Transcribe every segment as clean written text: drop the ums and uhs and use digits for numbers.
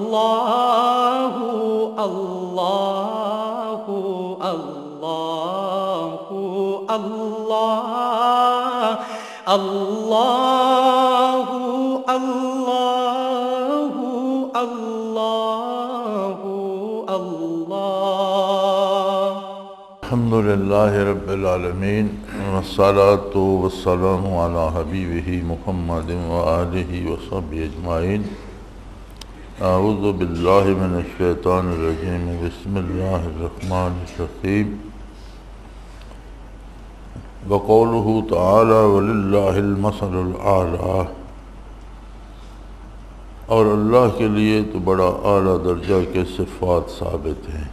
اللہ اللہ اللہ اللہ اللہ اللہ اللہ اللہ۔ الحمدللہ رب العالمین والصلاة والسلام علی حبیبہ محمد وآلہ وصحبہ اجمعین۔ اعوذ باللہ من الشیطان الرجیم، بسم اللہ الرحمن الرحیم۔ وقولہ تعالی وللہ المثل الاعلیٰ، اور اللہ کے لیے تو بڑا اعلیٰ درجہ کے صفات ثابت ہیں۔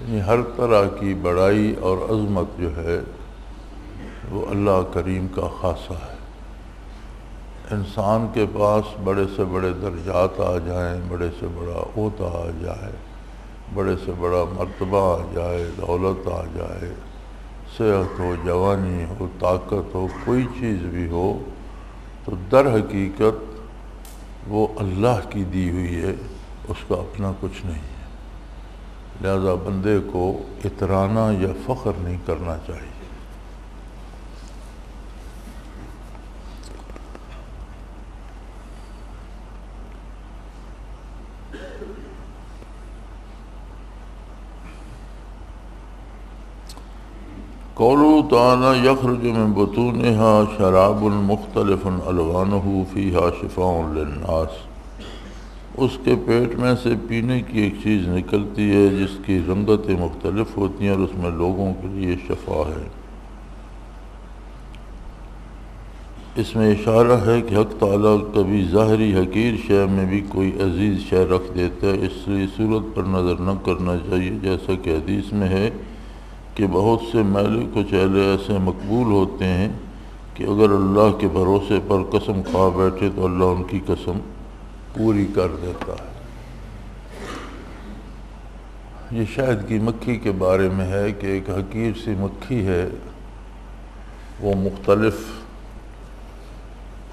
یعنی ہر طرح کی بڑائی اور عظمت جو ہے وہ اللہ کریم کا خاصہ ہے۔ انسان کے پاس بڑے سے بڑے درجات آ جائیں، بڑے سے بڑا عہدہ آ جائے، بڑے سے بڑا مرتبہ آ جائے، دولت آ جائے، صحت ہو، جوانی ہو، طاقت ہو، کوئی چیز بھی ہو، تو در حقیقت وہ اللہ کی دی ہوئی ہے، اس کا اپنا کچھ نہیں ہے۔ لہذا بندے کو اترانا یا فخر نہیں کرنا چاہیے۔ قولہ تعالی یخرج من بطونہا شراب مختلف الوانہ فیہا شفاء للناس، اس کے پیٹ میں سے پینے کی ایک چیز نکلتی ہے جس کی رنگتیں مختلف ہوتی ہیں اور اس میں لوگوں کے لیے شفا ہے۔ اس میں اشارہ ہے کہ حق تعالیٰ کبھی ظاہری حقیر شے میں بھی کوئی عزیز شے رکھ دیتا ہے، اس لیے صورت پر نظر نہ کرنا چاہیے، جیسا کہ حدیث میں ہے کہ بہت سے میلے کچیلے ایسے مقبول ہوتے ہیں کہ اگر اللہ کے بھروسے پر قسم کھا بیٹھے تو اللہ ان کی قسم پوری کر دیتا ہے۔ یہ شہد کی مکھی کے بارے میں ہے کہ ایک حقیر سی مکھی ہے، وہ مختلف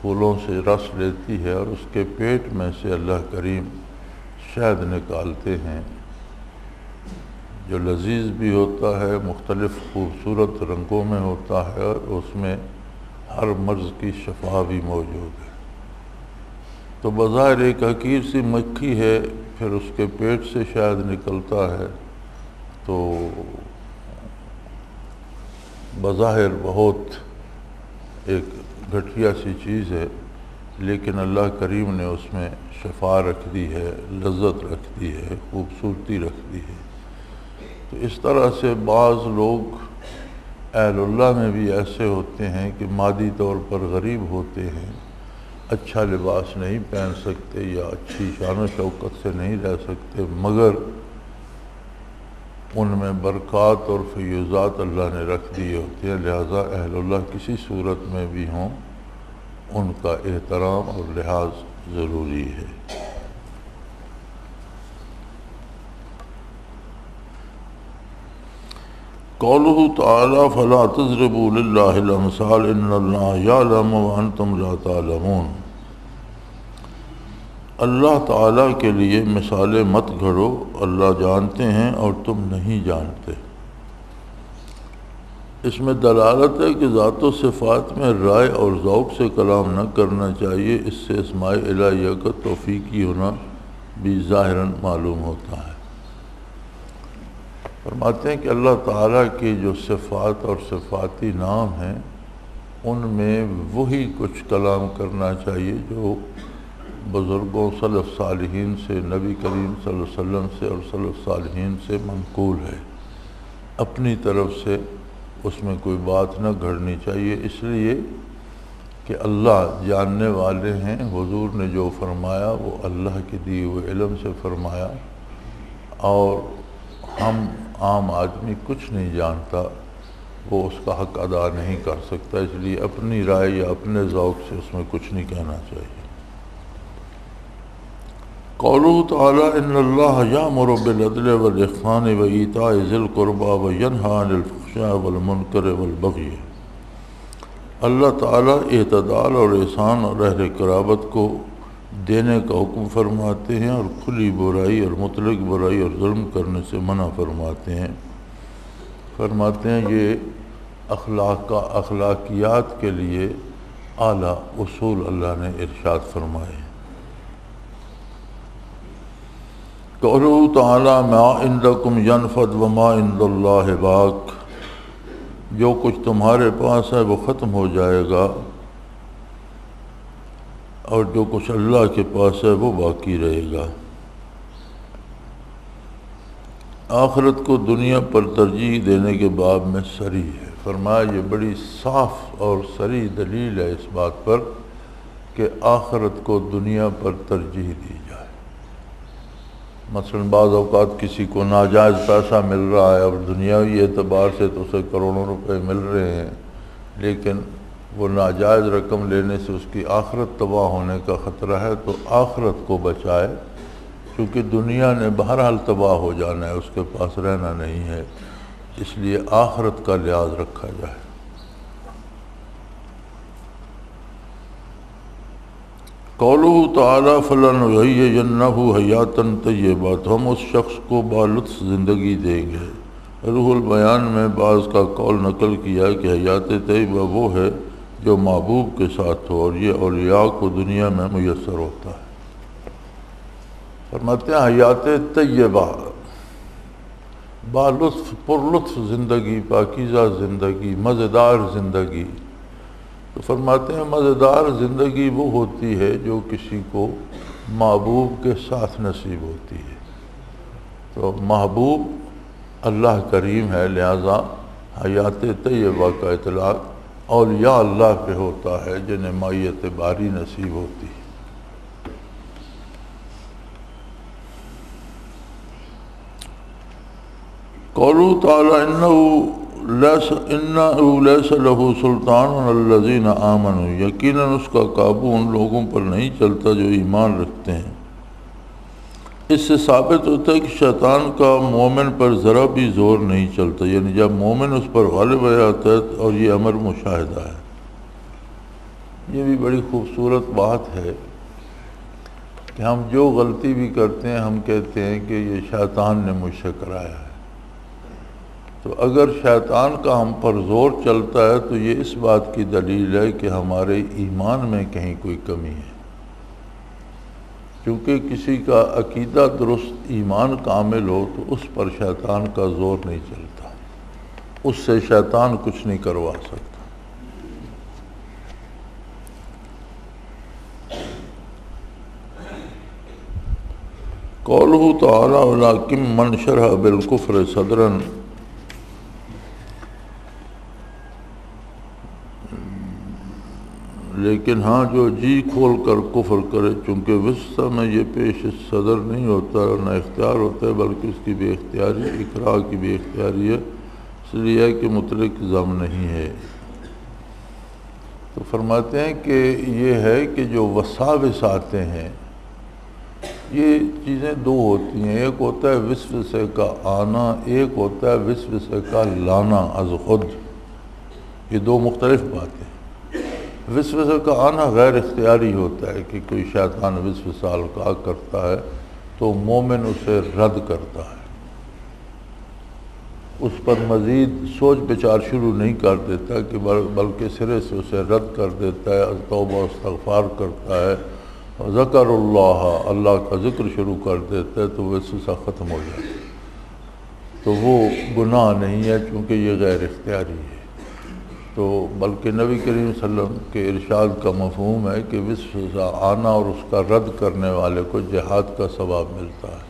پھولوں سے رس لیتی ہے اور اس کے پیٹ میں سے اللہ کریم شہد نکالتے ہیں جو لذیذ بھی ہوتا ہے، مختلف خوبصورت رنگوں میں ہوتا ہے اور اس میں ہر مرض کی شفا بھی موجود ہے۔ تو بظاہر ایک حقیر سی مکھی ہے، پھر اس کے پیٹ سے شہد نکلتا ہے، تو بظاہر بہت ایک گھٹیا سی چیز ہے، لیکن اللہ کریم نے اس میں شفا رکھ دی ہے، لذت رکھ دی ہے، خوبصورتی رکھ دی ہے۔ تو اس طرح سے بعض لوگ اہل اللہ میں بھی ایسے ہوتے ہیں کہ مادی طور پر غریب ہوتے ہیں، اچھا لباس نہیں پہن سکتے یا اچھی شان و شوکت سے نہیں رہ سکتے، مگر ان میں برکات اور فیوزات اللہ نے رکھ دیے ہوتے ہیں، لہذا اہل اللہ کسی صورت میں بھی ہوں ان کا احترام اور لحاظ ضروری ہے۔ قولہ تعالی فلا تضربوا للہ الامثال ان اللہ یعلم وانتم لا تعلمون، اللہ تعالیٰ کے لیے مثالیں مت گھڑو، اللہ جانتے ہیں اور تم نہیں جانتے۔ اس میں دلالت ہے کہ ذات و صفات میں رائے اور ذوق سے کلام نہ کرنا چاہیے، اس سے اسماء الہیہ کا توفیقی ہونا بھی ظاہراً معلوم ہوتا ہے۔ فرماتے ہیں کہ اللہ تعالیٰ کی جو صفات اور صفاتی نام ہیں ان میں وہی کچھ کلام کرنا چاہیے جو بزرگوں سلف صالحین سے، نبی کریم صلی اللہ علیہ وسلم سے اور سلف صالحین سے منقول ہے۔ اپنی طرف سے اس میں کوئی بات نہ گھڑنی چاہیے، اس لیے کہ اللہ جاننے والے ہیں، حضور نے جو فرمایا وہ اللہ کے دیے ہوئے علم سے فرمایا، اور ہم عام آدمی کچھ نہیں جانتا، وہ اس کا حق ادا نہیں کر سکتا، اس لیے اپنی رائے یا اپنے ذوق سے اس میں کچھ نہیں کہنا چاہیے۔ قولہ تعالی ان اللہ یامر بالعدل والاحسان وایتاء ذی القربی وینہی عن الفحشاء والمنکر والبغی، اللہ تعالیٰ اعتدال اور احسان اور اہل قرابت کو دینے کا حکم فرماتے ہیں، اور کھلی برائی اور مطلق برائی اور ظلم کرنے سے منع فرماتے ہیں۔ فرماتے ہیں یہ اخلاقیات کے لیے اعلیٰ اصول اللہ نے ارشاد فرمائے۔ قولہ تعالیٰ ما عندکم ینفد وما عند اللہ باق، جو کچھ تمہارے پاس ہے وہ ختم ہو جائے گا، اور جو کچھ اللہ کے پاس ہے وہ باقی رہے گا۔ آخرت کو دنیا پر ترجیح دینے کے باب میں صریح ہے۔ فرمایا یہ بڑی صاف اور صریح دلیل ہے اس بات پر کہ آخرت کو دنیا پر ترجیح دی جائے۔ مثلا بعض اوقات کسی کو ناجائز پیسہ مل رہا ہے اور دنیاوی اعتبار سے تو اسے کروڑوں روپے مل رہے ہیں، لیکن وہ ناجائز رقم لینے سے اس کی آخرت تباہ ہونے کا خطرہ ہے، تو آخرت کو بچائے، کیونکہ دنیا نے بہرحال تباہ ہو جانا ہے، اس کے پاس رہنا نہیں ہے، اس لیے آخرت کا لحاظ رکھا جائے۔ قولہ تعالیٰ فَلَنُحْيِيَنَّهُ حَيَاتًا طَيِّبَةً، تو ہم اس شخص کو بالطف زندگی دیں گے۔ روح البیان میں بعض کا قول نقل کیا کہ حیات طیبہ وہ ہے جو محبوب کے ساتھ ہو، اور یہ اولیاء کو دنیا میں میسر ہوتا ہے۔ فرماتے ہیں حیات طیبہ، بالطف پرلطف زندگی، پاکیزہ زندگی، مزیدار زندگی۔ تو فرماتے ہیں مزیدار زندگی وہ ہوتی ہے جو کسی کو محبوب کے ساتھ نصیب ہوتی ہے۔ تو محبوب اللہ کریم ہے، لہذا حیات طیبہ کا اطلاق اولیاء اللہ پہ ہوتا ہے جنہیں معیت باری نصیب ہوتی ہے۔ قولہ تعالیٰ انہ لیس لہ سلطان الذین آمنوا، یقیناً اس کا قابو ان لوگوں پر نہیں چلتا جو ایمان رکھتے ہیں۔ اس سے ثابت ہوتا ہے کہ شیطان کا مومن پر ذرا بھی زور نہیں چلتا، یعنی جب مومن اس پر غالب ہو جاتا ہے، اور یہ امر مشاہدہ ہے۔ یہ بھی بڑی خوبصورت بات ہے کہ ہم جو غلطی بھی کرتے ہیں ہم کہتے ہیں کہ یہ شیطان نے مجھ سے کرایا ہے۔ تو اگر شیطان کا ہم پر زور چلتا ہے تو یہ اس بات کی دلیل ہے کہ ہمارے ایمان میں کہیں کوئی کمی ہے، کیونکہ کسی کا عقیدہ درست، ایمان کامل ہو تو اس پر شیطان کا زور نہیں چلتا، اس سے شیطان کچھ نہیں کروا سکتا۔ قولہ تعالیٰ وَلَٰكِن مَّن شَرَحَ بِالْكُفْرِ صَدْرًا، لیکن ہاں جو جی کھول کر کفر کرے، چونکہ وسطی میں یہ پیش صدر نہیں ہوتا اور نہ اختیار ہوتا ہے، بلکہ اس کی بے اختیاری، اکراہ کی بے اختیاری ہے، اس لیے کہ مطلق ضم نہیں ہے۔ تو فرماتے ہیں کہ یہ ہے کہ جو وساوس آتے ہیں یہ چیزیں دو ہوتی ہیں، ایک ہوتا ہے وسوسے کا آنا، ایک ہوتا ہے وسوسے کا لانا از خود۔ یہ دو مختلف باتیں۔ وسوسے کا آنا غیر اختیاری ہوتا ہے کہ کوئی شیطان وسوسہ القاء کرتا ہے تو مومن اسے رد کرتا ہے، اس پر مزید سوچ بچار شروع نہیں کر دیتا کہ بلکہ سرے سے اسے رد کر دیتا ہے، توبہ و استغفار کرتا ہے، ذکر اللہ کا ذکر شروع کر دیتا ہے، تو وسوسہ ختم ہو جاتا ہے۔ تو وہ گناہ نہیں ہے چونکہ یہ غیر اختیاری ہے۔ تو بلکہ نبی کریم صلی اللہ علیہ وسلم کے ارشاد کا مفہوم ہے کہ وسوسہ آنا اور اس کا رد کرنے والے کو جہاد کا ثواب ملتا ہے۔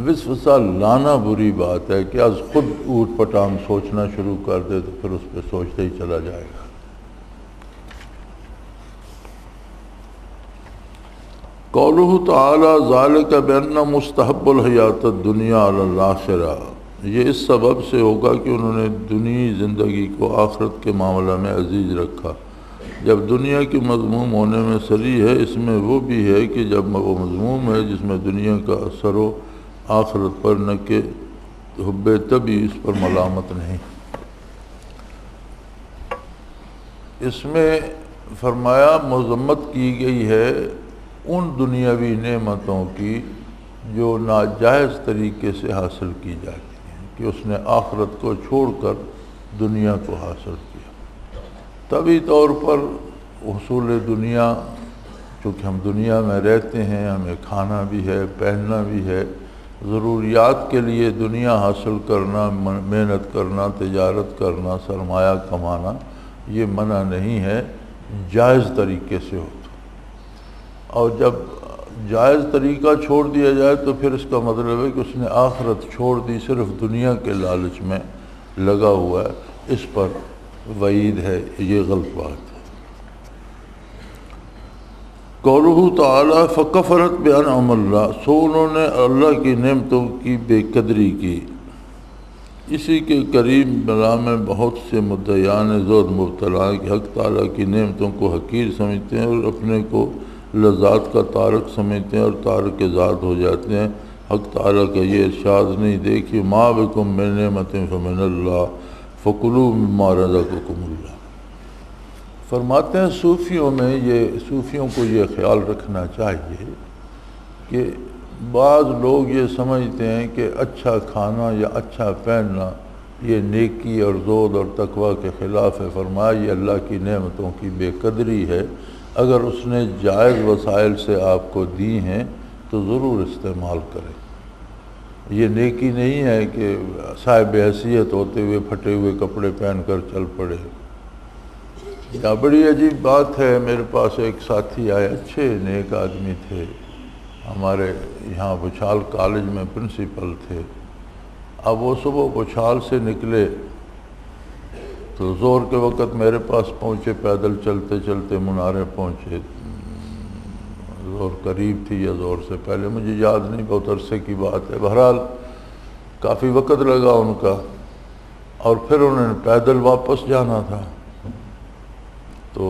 وسوسہ لانا بری بات ہے کہ از خود اوٹ پٹانگ سوچنا شروع کر دے تو پھر اس پہ سوچتے ہی چلا جائے گا۔ قولہ تعالی ذالک بان مستحب الحیات الدنیا علی الآخرہ، یہ اس سبب سے ہوگا کہ انہوں نے دنیا زندگی کو آخرت کے معاملہ میں عزیز رکھا۔ جب دنیا کے مذموم ہونے میں صریح ہے، اس میں وہ بھی ہے کہ جب وہ مذموم ہے جس میں دنیا کا اثر ہو آخرت پر، نہ کہ حب طبی اس پر ملامت نہیں۔ اس میں فرمایا مذمت کی گئی ہے ان دنیاوی نعمتوں کی جو ناجائز طریقے سے حاصل کی جاتی ہیں، کہ اس نے آخرت کو چھوڑ کر دنیا کو حاصل کیا۔ طبی طور پر حصول دنیا، چونکہ ہم دنیا میں رہتے ہیں، ہمیں کھانا بھی ہے، پہننا بھی ہے، ضروریات کے لیے دنیا حاصل کرنا، محنت کرنا، تجارت کرنا، سرمایہ کمانا، یہ منع نہیں ہے، جائز طریقے سے ہو تو۔ اور جب جائز طریقہ چھوڑ دیا جائے تو پھر اس کا مطلب ہے کہ اس نے آخرت چھوڑ دی، صرف دنیا کے لالچ میں لگا ہوا ہے، اس پر وعید ہے، یہ غلط بات ہے۔ قولہ تعالی فکفرت بانعم اللہ، سو انہوں نے اللہ کی نعمتوں کی بے قدری کی۔ اسی کے قریب بلا میں بہت سے مدعیان زہد مبتلا ہیں کہ حق تعالیٰ کی نعمتوں کو حقیر سمجھتے ہیں اور اپنے کو لذات کا تارک سمجھتے ہیں اور تارک ذات ہو جاتے ہیں۔ حق تعالیٰ کا یہ ارشاد نہیں دیکھی ما بکم من نعمت فمن اللہ فکلوا مما رزقکم اللہ۔ فرماتے ہیں صوفیوں کو یہ خیال رکھنا چاہیے کہ بعض لوگ یہ سمجھتے ہیں کہ اچھا کھانا یا اچھا پہننا یہ نیکی اور زہد اور تقوی کے خلاف ہے۔ فرمایا یہ اللہ کی نعمتوں کی بے قدری ہے، اگر اس نے جائز وسائل سے آپ کو دی ہیں تو ضرور استعمال کریں۔ یہ نیکی نہیں ہے کہ صاحب حیثیت ہوتے ہوئے پھٹے ہوئے کپڑے پہن کر چل پڑے۔ یا بڑی عجیب بات ہے، میرے پاس ایک ساتھی آئے، اچھے نیک آدمی تھے، ہمارے یہاں بچھال کالج میں پرنسپل تھے۔ اب وہ صبح بچھال سے نکلے تو زور کے وقت میرے پاس پہنچے، پیدل چلتے چلتے منارے پہنچے۔ زور قریب تھی یا زور سے پہلے مجھے یاد نہیں، بہت عرصے کی بات ہے۔ بہرحال کافی وقت لگا ان کا، اور پھر انہوں نے پیدل واپس جانا تھا۔ تو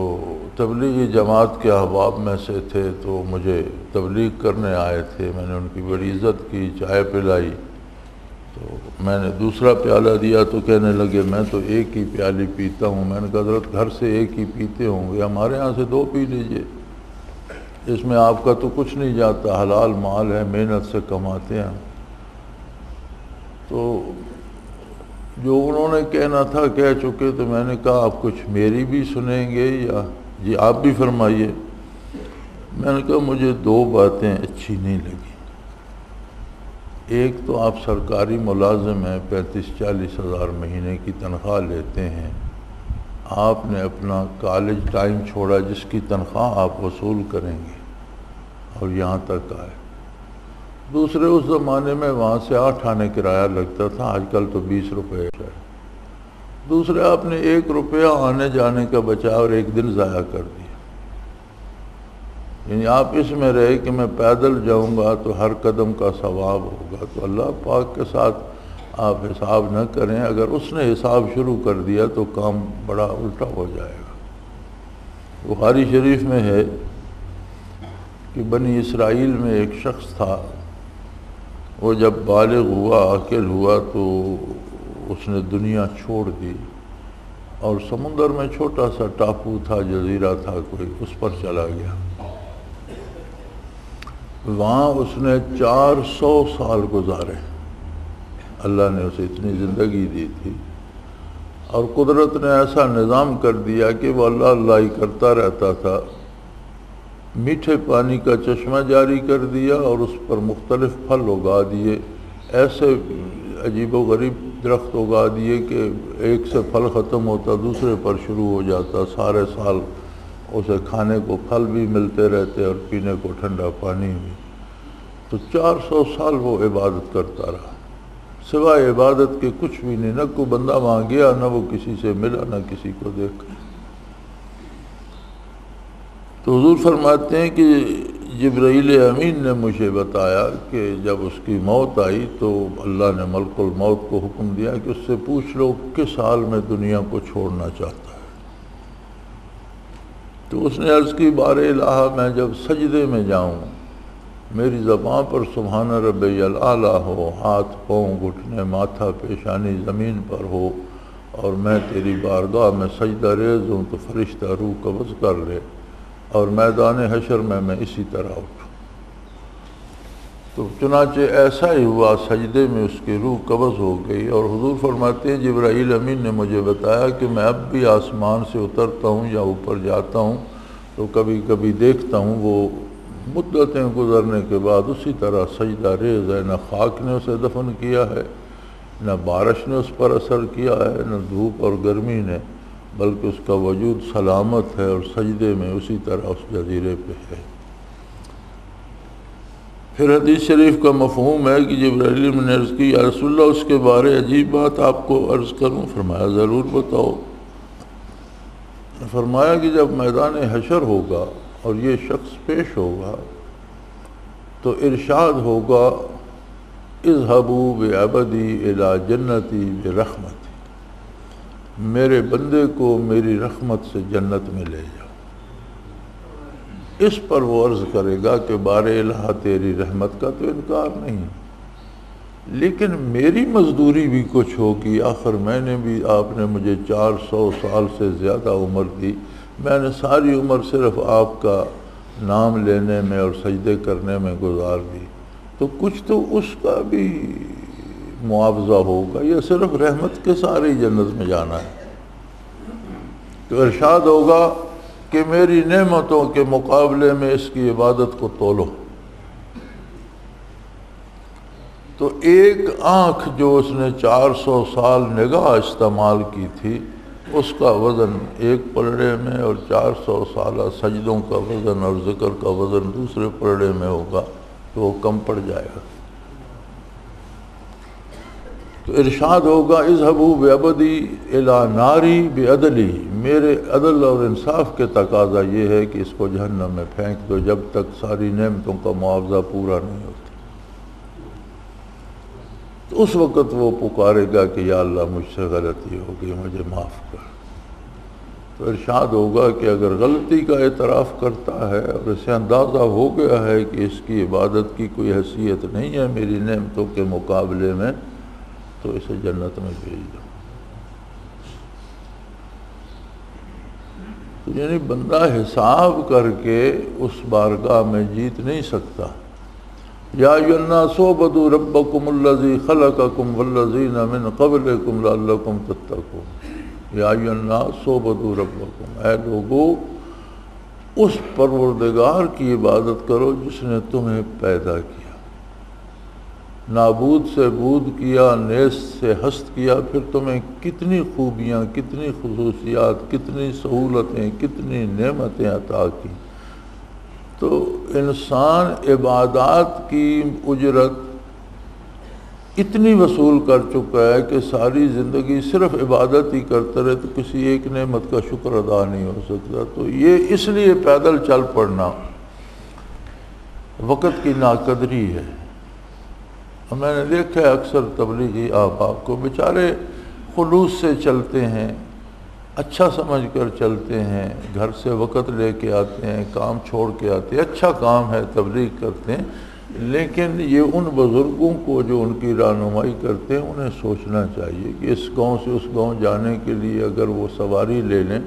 تبلیغی جماعت کے احباب میں سے تھے، تو مجھے تبلیغ کرنے آئے تھے، میں نے ان کی بڑی عزت کی، چائے پلائی۔ تو میں نے دوسرا پیالہ دیا تو کہنے لگے میں تو ایک ہی پیالی پیتا ہوں۔ میں نے کہا حضرت گھر سے ایک ہی پیتے ہوں گے، ہمارے ہاں سے 2 پی لیجئے، اس میں آپ کا تو کچھ نہیں جاتا، حلال مال ہے، محنت سے کماتے ہیں۔ تو جو انہوں نے کہنا تھا کہہ چکے، تو میں نے کہا آپ کچھ میری بھی سنیں گے یا جی آپ بھی فرمائیے۔ میں نے کہا مجھے 2 باتیں اچھی نہیں لگی۔ ایک تو آپ سرکاری ملازم ہیں، 35-40 ہزار مہینے کی تنخواہ لیتے ہیں، آپ نے اپنا کالج ٹائم چھوڑا جس کی تنخواہ آپ وصول کریں گے اور یہاں تک آئے۔ دوسرے اس زمانے میں وہاں سے 8 آنے کرایہ لگتا تھا، آج کل تو 20 روپے ہے۔ دوسرے آپ نے 1 روپیہ آنے جانے کا بچا اور 1 دن ضائع کر دیا۔ یعنی آپ اس میں رہے کہ میں پیدل جاؤں گا تو ہر قدم کا ثواب ہوگا، تو اللہ پاک کے ساتھ آپ حساب نہ کریں۔ اگر اس نے حساب شروع کر دیا تو کام بڑا الٹا ہو جائے گا۔ بخاری شریف میں ہے کہ بنی اسرائیل میں ایک شخص تھا، وہ جب بالغ ہوا، عاقل ہوا، تو اس نے دنیا چھوڑ دی اور سمندر میں چھوٹا سا ٹاپو تھا، جزیرہ تھا کوئی، اس پر چلا گیا۔ وہاں اس نے 400 سال گزارے۔ اللہ نے اسے اتنی زندگی دی تھی، اور قدرت نے ایسا نظام کر دیا کہ وہ اللہ اللہ ہی کرتا رہتا تھا۔ میٹھے پانی کا چشمہ جاری کر دیا اور اس پر مختلف پھل اگا دیے، ایسے عجیب و غریب درخت اگا دیے کہ ایک سے پھل ختم ہوتا دوسرے پر شروع ہو جاتا، سارے سال اسے کھانے کو پھل بھی ملتے رہتے اور پینے کو ٹھنڈا پانی بھی۔ تو 400 سال وہ عبادت کرتا رہا، سوائے عبادت کے کچھ بھی نہیں، نہ کوئی بندہ وہاں گیا، نہ وہ کسی سے ملا، نہ کسی کو دیکھا۔ تو حضور فرماتے ہیں کہ جبرائیل امین نے مجھے بتایا کہ جب اس کی موت آئی تو اللہ نے ملک الموت کو حکم دیا کہ اس سے پوچھ لو کس حال میں دنیا کو چھوڑنا چاہتا ہے۔ تو اس نے عرض کی بار الہ میں جب سجدے میں جاؤں، میری زبان پر سبحان ربی الاعلیٰ ہو، ہاتھ پاؤں گھٹنے ماتھا پیشانی زمین پر ہو، اور میں تیری بارگاہ میں سجدہ ریز ہوں تو فرشتہ روح قبض کر لے اور میدان حشر میں اسی طرح اٹھوں۔ تو چنانچہ ایسا ہی ہوا، سجدے میں اس کی روح قبض ہو گئی، اور حضور فرماتے ہیں جبرائیل امین نے مجھے بتایا کہ میں اب بھی آسمان سے اترتا ہوں یا اوپر جاتا ہوں تو کبھی کبھی دیکھتا ہوں وہ مدتیں گزرنے کے بعد اسی طرح سجدہ ریز ہے، نہ خاک نے اسے دفن کیا ہے، نہ بارش نے اس پر اثر کیا ہے، نہ دھوپ اور گرمی نے، بلکہ اس کا وجود سلامت ہے اور سجدے میں اسی طرح اس جزیرے پہ ہے۔ پھر حدیث شریف کا مفہوم ہے کہ جبرائیل نے عرض کی یا رسول اللہ اس کے بارے عجیب بات آپ کو عرض کروں؟ فرمایا ضرور بتاؤ۔ فرمایا کہ جب میدان حشر ہوگا اور یہ شخص پیش ہوگا تو ارشاد ہوگا اذهبوا بعبدی الی جنتی برحمتی، میرے بندے کو میری رحمت سے جنت میں لے جاؤ۔ اس پر وہ عرض کرے گا کہ بار الہ تیری رحمت کا تو انکار نہیں، لیکن میری مزدوری بھی کچھ ہوگی، آخر میں نے بھی، آپ نے مجھے 400 سال سے زیادہ عمر دی، میں نے ساری عمر صرف آپ کا نام لینے میں اور سجدے کرنے میں گزار دی، تو کچھ تو اس کا بھی معاوضہ ہوگا، یا صرف رحمت کے سارے جنت میں جانا ہے؟ تو ارشاد ہوگا کہ میری نعمتوں کے مقابلے میں اس کی عبادت کو تولو۔ تو ایک آنکھ جو اس نے 400 سال نگاہ استعمال کی تھی اس کا وزن ایک پلڑے میں، اور 400 سالہ سجدوں کا وزن اور ذکر کا وزن دوسرے پلڑے میں ہوگا، تو وہ کم پڑ جائے گا۔ تو ارشاد ہوگا اذهبوا بعبدی الی ناری بعدلی، میرے عدل اور انصاف کے تقاضا یہ ہے کہ اس کو جہنم میں پھینک دو جب تک ساری نعمتوں کا معاوضہ پورا نہیں ہوتا۔ تو اس وقت وہ پکارے گا کہ یا اللہ مجھ سے غلطی ہو گئی، مجھے معاف کر۔ تو ارشاد ہوگا کہ اگر غلطی کا اعتراف کرتا ہے اور اسے اندازہ ہو گیا ہے کہ اس کی عبادت کی کوئی حیثیت نہیں ہے میری نعمتوں کے مقابلے میں، تو اسے جنت میں بھیج دو۔ تو یعنی بندہ حساب کر کے اس بارگاہ میں جیت نہیں سکتا۔ یا ایھا الناس اعبدوا ربکم الذی خلقکم والذین من قبلکم لعلکم تتقون۔ یا ایھا الناس اعبدوا ربکم، اے لوگو اس پروردگار کی عبادت کرو جس نے تمہیں پیدا کیا، نابود سے بود کیا، نیست سے ہست کیا، پھر تمہیں کتنی خوبیاں، کتنی خصوصیات، کتنی سہولتیں، کتنی نعمتیں عطا کی۔ تو انسان عبادات کی اجرت اتنی وصول کر چکا ہے کہ ساری زندگی صرف عبادت ہی کرتا رہے تو کسی ایک نعمت کا شکر ادا نہیں ہو سکتا۔ تو یہ اس لیے پیدل چل پڑنا وقت کی ناقدری ہے۔ میں نے دیکھا ہے اکثر تبلیغی احباب کو، بیچارے خلوص سے چلتے ہیں، اچھا سمجھ کر چلتے ہیں، گھر سے وقت لے کے آتے ہیں، کام چھوڑ کے آتے ہیں، اچھا کام ہے، تبلیغ کرتے ہیں، لیکن یہ ان بزرگوں کو جو ان کی رہنمائی کرتے ہیں انہیں سوچنا چاہیے کہ اس گاؤں سے اس گاؤں جانے کے لیے اگر وہ سواری لے لیں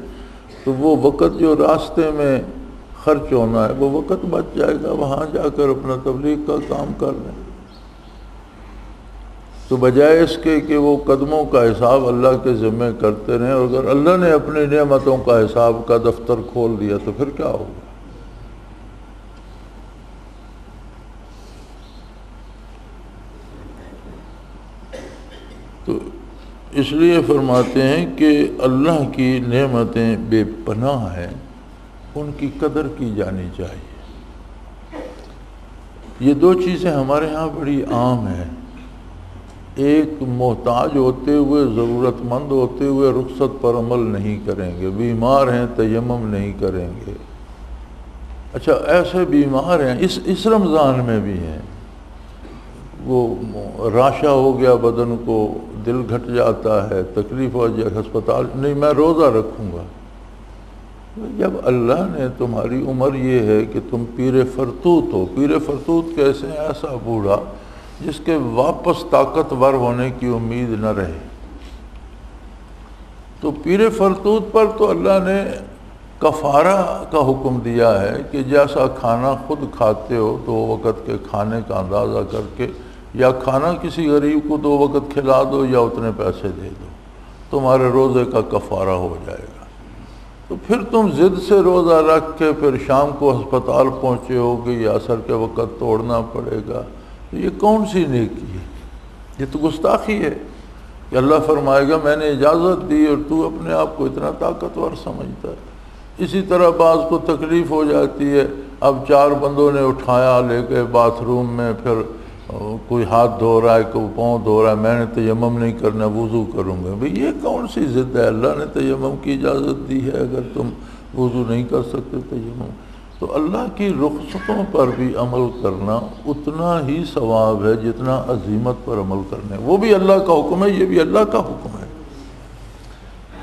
تو وہ وقت جو راستے میں خرچ ہونا ہے وہ وقت بچ جائے گا، وہاں جا کر اپنا تبلیغ کا کام کر لیں۔ تو بجائے اس کے کہ وہ قدموں کا حساب اللہ کے ذمہ کرتے رہیں، اور اگر اللہ نے اپنی نعمتوں کا حساب کا دفتر کھول دیا تو پھر کیا ہوگا؟ تو اس لیے فرماتے ہیں کہ اللہ کی نعمتیں بے پناہ ہیں، ان کی قدر کی جانی چاہیے۔ یہ دو چیزیں ہمارے ہاں بڑی عام ہیں، ایک محتاج ہوتے ہوئے، ضرورت مند ہوتے ہوئے رخصت پر عمل نہیں کریں گے، بیمار ہیں تیمم نہیں کریں گے۔ اچھا ایسے بیمار ہیں اس رمضان میں بھی ہیں، وہ راشا ہو گیا بدن کو، دل گھٹ جاتا ہے، تکلیف ہو جائے، ہسپتال نہیں میں روزہ رکھوں گا۔ جب اللہ نے تمہاری عمر یہ ہے کہ تم پیر فرتوت ہو، پیر فرتوت کیسے ہیں؟ ایسا بوڑھا جس کے واپس طاقتور ہونے کی امید نہ رہے، تو پیر فرتوت پر تو اللہ نے کفارہ کا حکم دیا ہے کہ جیسا کھانا خود کھاتے ہو 2 وقت کے کھانے کا اندازہ کر کے، یا کھانا کسی غریب کو 2 وقت کھلا دو یا اتنے پیسے دے دو، تمہارے روزے کا کفارہ ہو جائے گا۔ تو پھر تم ضد سے روزہ رکھ کے پھر شام کو ہسپتال پہنچے ہو کہ یہ عصر کے وقت توڑنا پڑے گا، تو یہ کون سی نیکی ہے؟ یہ تو گستاخی ہے کہ اللہ فرمائے گا میں نے اجازت دی اور تو اپنے آپ کو اتنا طاقتور سمجھتا ہے۔ اسی طرح بعض کو تکلیف ہو جاتی ہے، اب 4 بندوں نے اٹھایا لے کے باتھ روم میں، پھر کوئی ہاتھ دھو رہا ہے کوئی پاؤں دھو رہا ہے، میں نے تیمم نہیں کرنا وضو کروں گا۔ بھئی یہ کون سی ضد ہے؟ اللہ نے تیمم کی اجازت دی ہے، اگر تم وضو نہیں کر سکتے تیمم۔ تو اللہ کی رخصتوں پر بھی عمل کرنا اتنا ہی ثواب ہے جتنا عزیمت پر عمل کرنے، وہ بھی اللہ کا حکم ہے، یہ بھی اللہ کا حکم ہے۔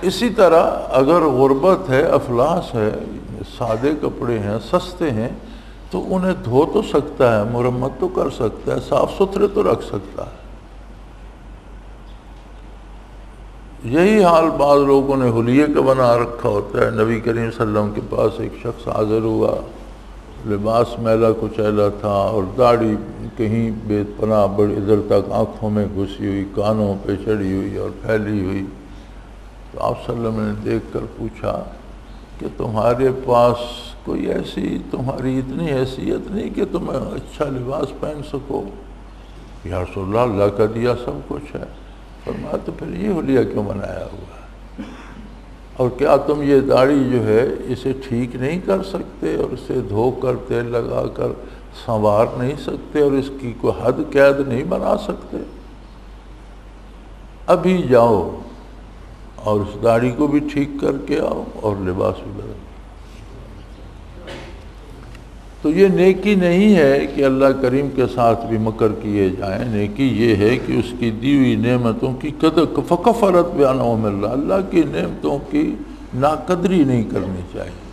اسی طرح اگر غربت ہے، افلاس ہے، سادے کپڑے ہیں، سستے ہیں، تو انہیں دھو تو سکتا ہے، مرمت تو کر سکتا ہے، صاف ستھرے تو رکھ سکتا ہے۔ یہی حال بعض لوگوں نے حلیے کا بنا رکھا ہوتا ہے۔ نبی کریم صلی اللہ علیہ وسلم کے پاس ایک شخص حاضر ہوا، لباس میلا کچیلا تھا اور داڑھی کہیں بے پناہ بڑی ادھر تک آنکھوں میں گھسی ہوئی، کانوں پہ چڑھی ہوئی اور پھیلی ہوئی۔ تو آپ صلی اللہ علیہ وسلم نے دیکھ کر پوچھا کہ تمہارے پاس کوئی ایسی، تمہاری اتنی حیثیت نہیں کہ تم اچھا لباس پہن سکو؟ یا رسول اللہ، اللہ کا دیا سب کچھ ہے۔ فرمایا تو پھر یہ حلیہ کیوں بنایا ہوا ہے؟ اور کیا تم یہ داڑھی جو ہے اسے ٹھیک نہیں کر سکتے اور اسے دھو کر تیل لگا کر سنوار نہیں سکتے اور اس کی کوئی حد قید نہیں بنا سکتے؟ ابھی جاؤ اور اس داڑھی کو بھی ٹھیک کر کے آؤ اور لباس بھی بدل۔ تو یہ نیکی نہیں ہے کہ اللہ کریم کے ساتھ بھی مکر کیے جائیں، نیکی یہ ہے کہ اس کی دی ہوئی نعمتوں کی قدر فکفرت بانعم اللہ، اللہ کی نعمتوں کی ناقدری نہیں کرنی چاہیے۔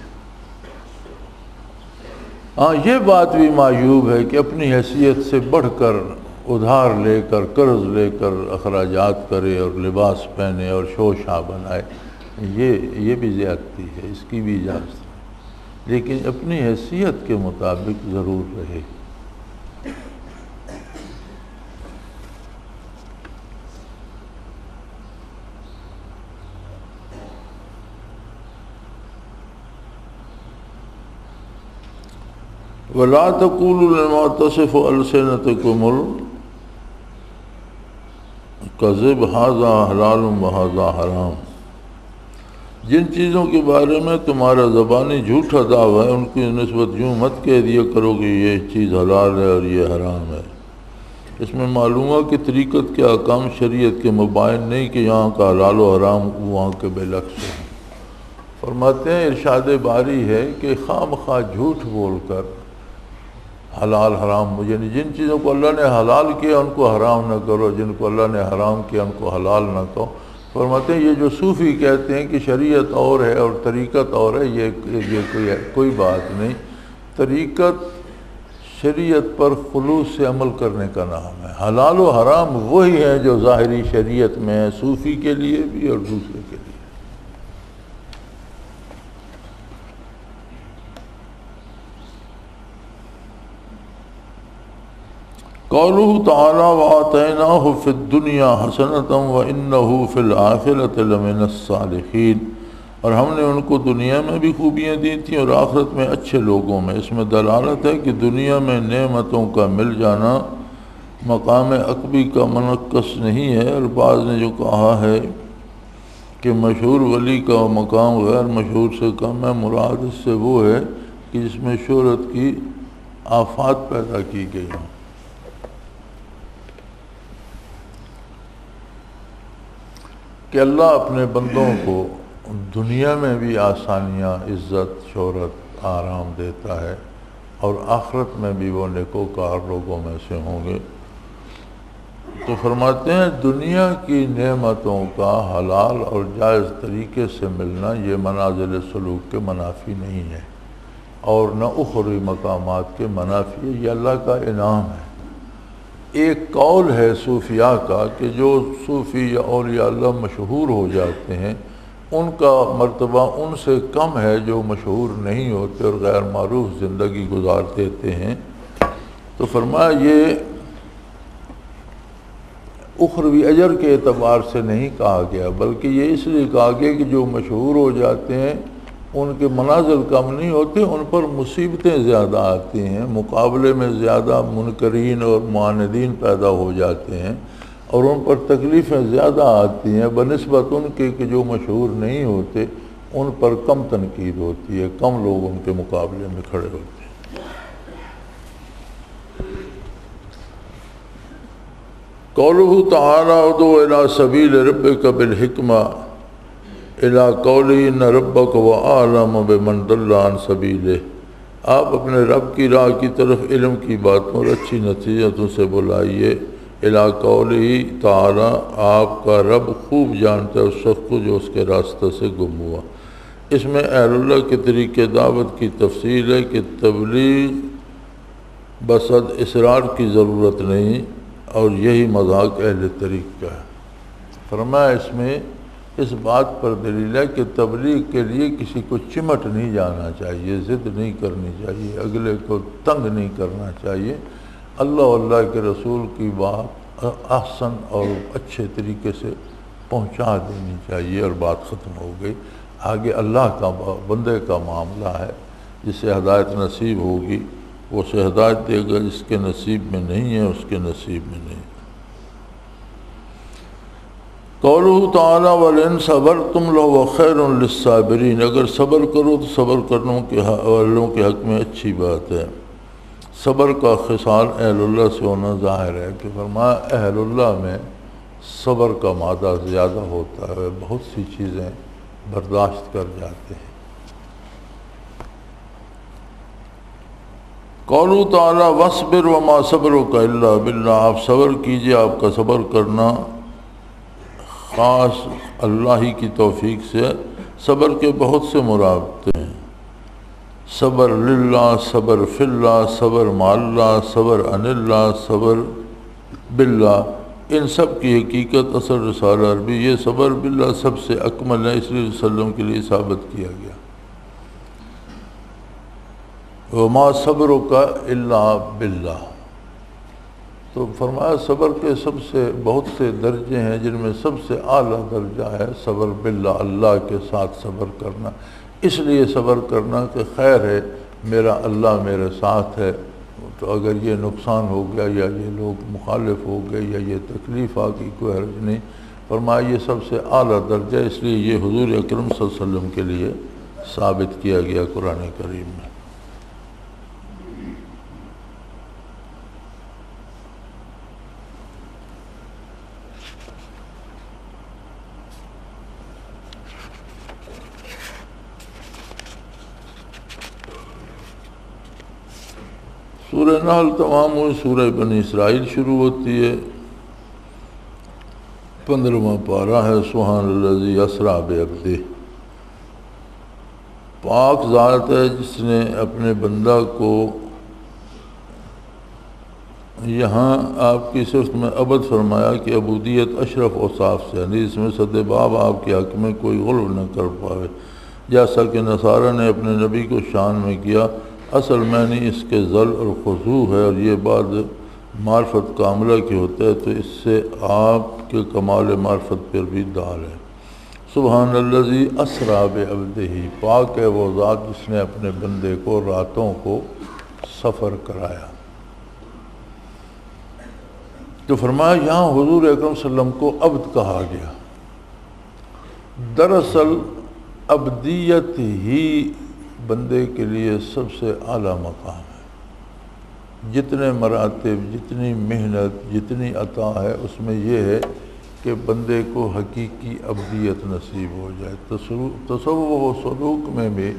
ہاں یہ بات بھی معیوب ہے کہ اپنی حیثیت سے بڑھ کر ادھار لے کر قرض لے کر اخراجات کرے اور لباس پہنے اور شو شاہ بنائے، یہ بھی زیادتی ہے، اس کی بھی اجازت ہے، لیکن اپنی حیثیت کے مطابق ضرور رہے۔ وَلَا تَقُولُوا لِمَا تَصِفُ أَلْسِنَتُكُمُ الْكَذِبَ هَذَا حَلَالٌ وَهَذَا حَرَامٌ، جن چیزوں کے بارے میں تمہارا زبانی جھوٹا دعویٰ ہے ان کی نسبت یوں مت کہہ دیا کرو کہ یہ چیز حلال ہے اور یہ حرام ہے۔ اس میں معلوم ہے کہ طریقت کے احکام شریعت کے مبائن نہیں کہ یہاں کا حلال و حرام وہاں کے بالعکس ہے۔ فرماتے ہیں ارشاد باری ہے کہ خواہ مخواہ جھوٹ بول کر حلال حرام، یعنی جن چیزوں کو اللہ نے حلال کیا ان کو حرام نہ کرو، جن کو اللہ نے حرام کیا ان کو حلال نہ کہو۔ فرماتے ہیں یہ جو صوفی کہتے ہیں کہ شریعت اور ہے اور طریقت اور ہے، یہ کوئی بات نہیں۔ طریقت شریعت پر خلوص سے عمل کرنے کا نام ہے۔ حلال و حرام وہی ہیں جو ظاہری شریعت میں ہیں، صوفی کے لیے بھی اور دوسرے کے لیے۔ قوله تعالیٰ وَآتَيْنَاهُ فِي الدُّنْيَا حَسَنَةً وَإِنَّهُ فِي الْآخِرَةِ لَمِنَ الصَّالِحِينَ، اور ہم نے ان کو دنیا میں بھی خوبیاں دی تھیں اور آخرت میں اچھے لوگوں میں۔ اس میں دلالت ہے کہ دنیا میں نعمتوں کا مل جانا مقام عقبی کا منقص نہیں ہے، اور بعض نے جو کہا ہے کہ مشہور ولی کا مقام غیر مشہور سے کم ہے، مراد اس سے وہ ہے کہ جس میں شہرت کی آفات پیدا کی گئی ہوں۔ کہ اللہ اپنے بندوں کو دنیا میں بھی آسانیاں، عزت، شہرت، آرام دیتا ہے، اور آخرت میں بھی وہ نیکوکار لوگوں میں سے ہوں گے۔ تو فرماتے ہیں دنیا کی نعمتوں کا حلال اور جائز طریقے سے ملنا یہ منازل سلوک کے منافی نہیں ہے، اور نہ اخروی مقامات کے منافی ہے، یہ اللہ کا انعام ہے۔ ایک قول ہے صوفیاء کا کہ جو صوفی یا اولیاء اللہ مشہور ہو جاتے ہیں ان کا مرتبہ ان سے کم ہے جو مشہور نہیں ہوتے اور غیر معروف زندگی گزار دیتے ہیں۔ تو فرمایا یہ اخروی اجر کے اعتبار سے نہیں کہا گیا، بلکہ یہ اس لیے کہا گیا کہ جو مشہور ہو جاتے ہیں ان کے منازل کم نہیں ہوتے، ان پر مصیبتیں زیادہ آتی ہیں، مقابلے میں زیادہ منکرین اور معاندین پیدا ہو جاتے ہیں اور ان پر تکلیفیں زیادہ آتی ہیں بنسبت ان کے کہ جو مشہور نہیں ہوتے، ان پر کم تنقید ہوتی ہے، کم لوگ ان کے مقابلے میں کھڑے ہوتے ہیں۔ قولہ تعالی ادعو الی سبیل ربک بالحکمہ الی قولہ ان ربک وعالم بمن ضل عن سبیلہ، آپ اپنے رب کی راہ کی طرف علم کی باتوں اور اچھی نصیحتوں سے بلائیے۔ الی قولہ تعالی، آپ کا رب خوب جانتا ہے اس شخص کو جو اس کے راستہ سے گم ہوا۔ اس میں اہل اللہ کے طریقے دعوت کی تفصیل ہے کہ تبلیغ بصد اصرار کی ضرورت نہیں، اور یہی مذاق اہل طریق کا ہے۔ فرمایا اس میں اس بات پر دلیل ہے کہ تبلیغ کے لیے کسی کو چمٹ نہیں جانا چاہیے، ضد نہیں کرنی چاہیے، اگلے کو تنگ نہیں کرنا چاہیے، اللہ اور اللہ کے رسول کی بات احسن اور اچھے طریقے سے پہنچا دینی چاہیے اور بات ختم ہو گئی۔ آگے اللہ کا بندے کا معاملہ ہے، جسے ہدایت نصیب ہوگی وہ اسے ہدایت دے گا، جس کے نصیب میں نہیں ہے اس کے نصیب میں نہیں۔ قولہ تعالی وَلَئِن صَبَرْتُمْ لَهُوَ خَيْرٌ لِلصَّابِرِينَ، اگر صبر کرو تو صبر کرنے والوں کے حق میں اچھی بات ہے۔ صبر کا خصال اہل اللہ سے ہونا ظاہر ہے کہ فرمایا اہل اللہ میں صبر کا مادہ زیادہ ہوتا ہے، بہت سی چیزیں برداشت کر جاتے ہیں۔ قولہ تعالی وَاصْبِرْ وَمَا صَبْرُكَ إِلَّا بِاللَّهِ، آپ صبر کیجئے، آپ کا صبر کرنا خاص اللہ ہی کی توفیق سے۔ صبر کے بہت سے مرابطے ہیں، صبر للہ، صبر فی اللہ، صبر مع اللہ، صبر عن اللہ، صبر باللہ، ان سب کی حقیقت اصل رسالہ عربی یہ صبر باللہ سب سے اکمل ہے، اس لیے وسلم کے لیے ثابت کیا گیا۔ وما صبرک الا باللہ، تو فرمایا صبر کے سب سے بہت سے درجے ہیں، جن میں سب سے اعلیٰ درجہ ہے صبر باللہ، اللہ کے ساتھ صبر کرنا۔ اس لیے صبر کرنا کہ خیر ہے میرا اللہ میرے ساتھ ہے، تو اگر یہ نقصان ہو گیا یا یہ لوگ مخالف ہو گئے یا یہ تکلیف آ گئی کوئی حرج نہیں۔ فرمایا یہ سب سے اعلیٰ درجہ، اس لیے یہ حضور اکرم صلی اللہ علیہ وسلم کے لیے ثابت کیا گیا قرآن کریم میں۔ سورہ نحل تمام ہوئی، سورہ بنی اسرائیل شروع ہوتی ہے، 15واں پارہ ہے۔ سبحان الذی اسریٰ بعبدہ، پاک ذات ہے جس نے اپنے بندہ کو یہاں آپ کی صرف میں عبد فرمایا کہ عبودیت اشرف اوصاف سے، یعنی اس میں صد باب آپ کے حق میں کوئی غلو نہ کر پاوے، جیسا کہ نصارہ نے اپنے نبی کو شان میں کیا۔ اصل معنی اس کے ذل اور خضوع ہے، اور یہ بعد معرفت کاملہ کی ہوتا ہے، تو اس سے آپ کے کمال معرفت پر بھی دال ہے۔ سبحان الذی اسریٰ بعبدہ، پاک ہے وہ ذات جس نے اپنے بندے کو راتوں کو سفر کرایا۔ تو فرمایا یہاں حضور اکرم صلی اللہ علیہ وسلم کو عبد کہا گیا۔ دراصل عبدیت ہی بندے کے لیے سب سے اعلیٰ مقام ہے۔ جتنے مراتب، جتنی محنت، جتنی عطا ہے، اس میں یہ ہے کہ بندے کو حقیقی عبدیت نصیب ہو جائے۔ تصوف و سلوک میں بھی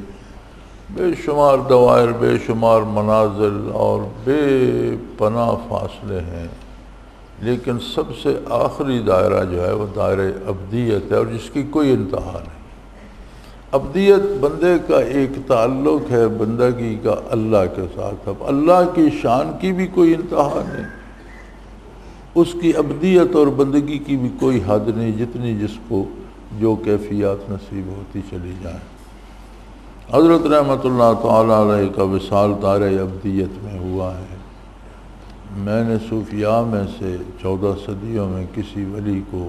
بے شمار دوائر، بے شمار منازل اور بے پناہ فاصلے ہیں، لیکن سب سے آخری دائرہ جو ہے وہ دائرہ عبدیت ہے، اور جس کی کوئی انتہا نہیں۔ عبدیت بندے کا ایک تعلق ہے بندگی کا اللہ کے ساتھ، اب اللہ کی شان کی بھی کوئی انتہا نہیں، اس کی عبدیت اور بندگی کی بھی کوئی حد نہیں، جتنی جس کو جو کیفیات نصیب ہوتی چلی جائیں۔ حضرت رحمۃ اللہ تعالیٰ علیہ کا وصال دار ابدیت میں ہوا ہے۔ میں نے صوفیاء میں سے 14 صدیوں میں کسی ولی کو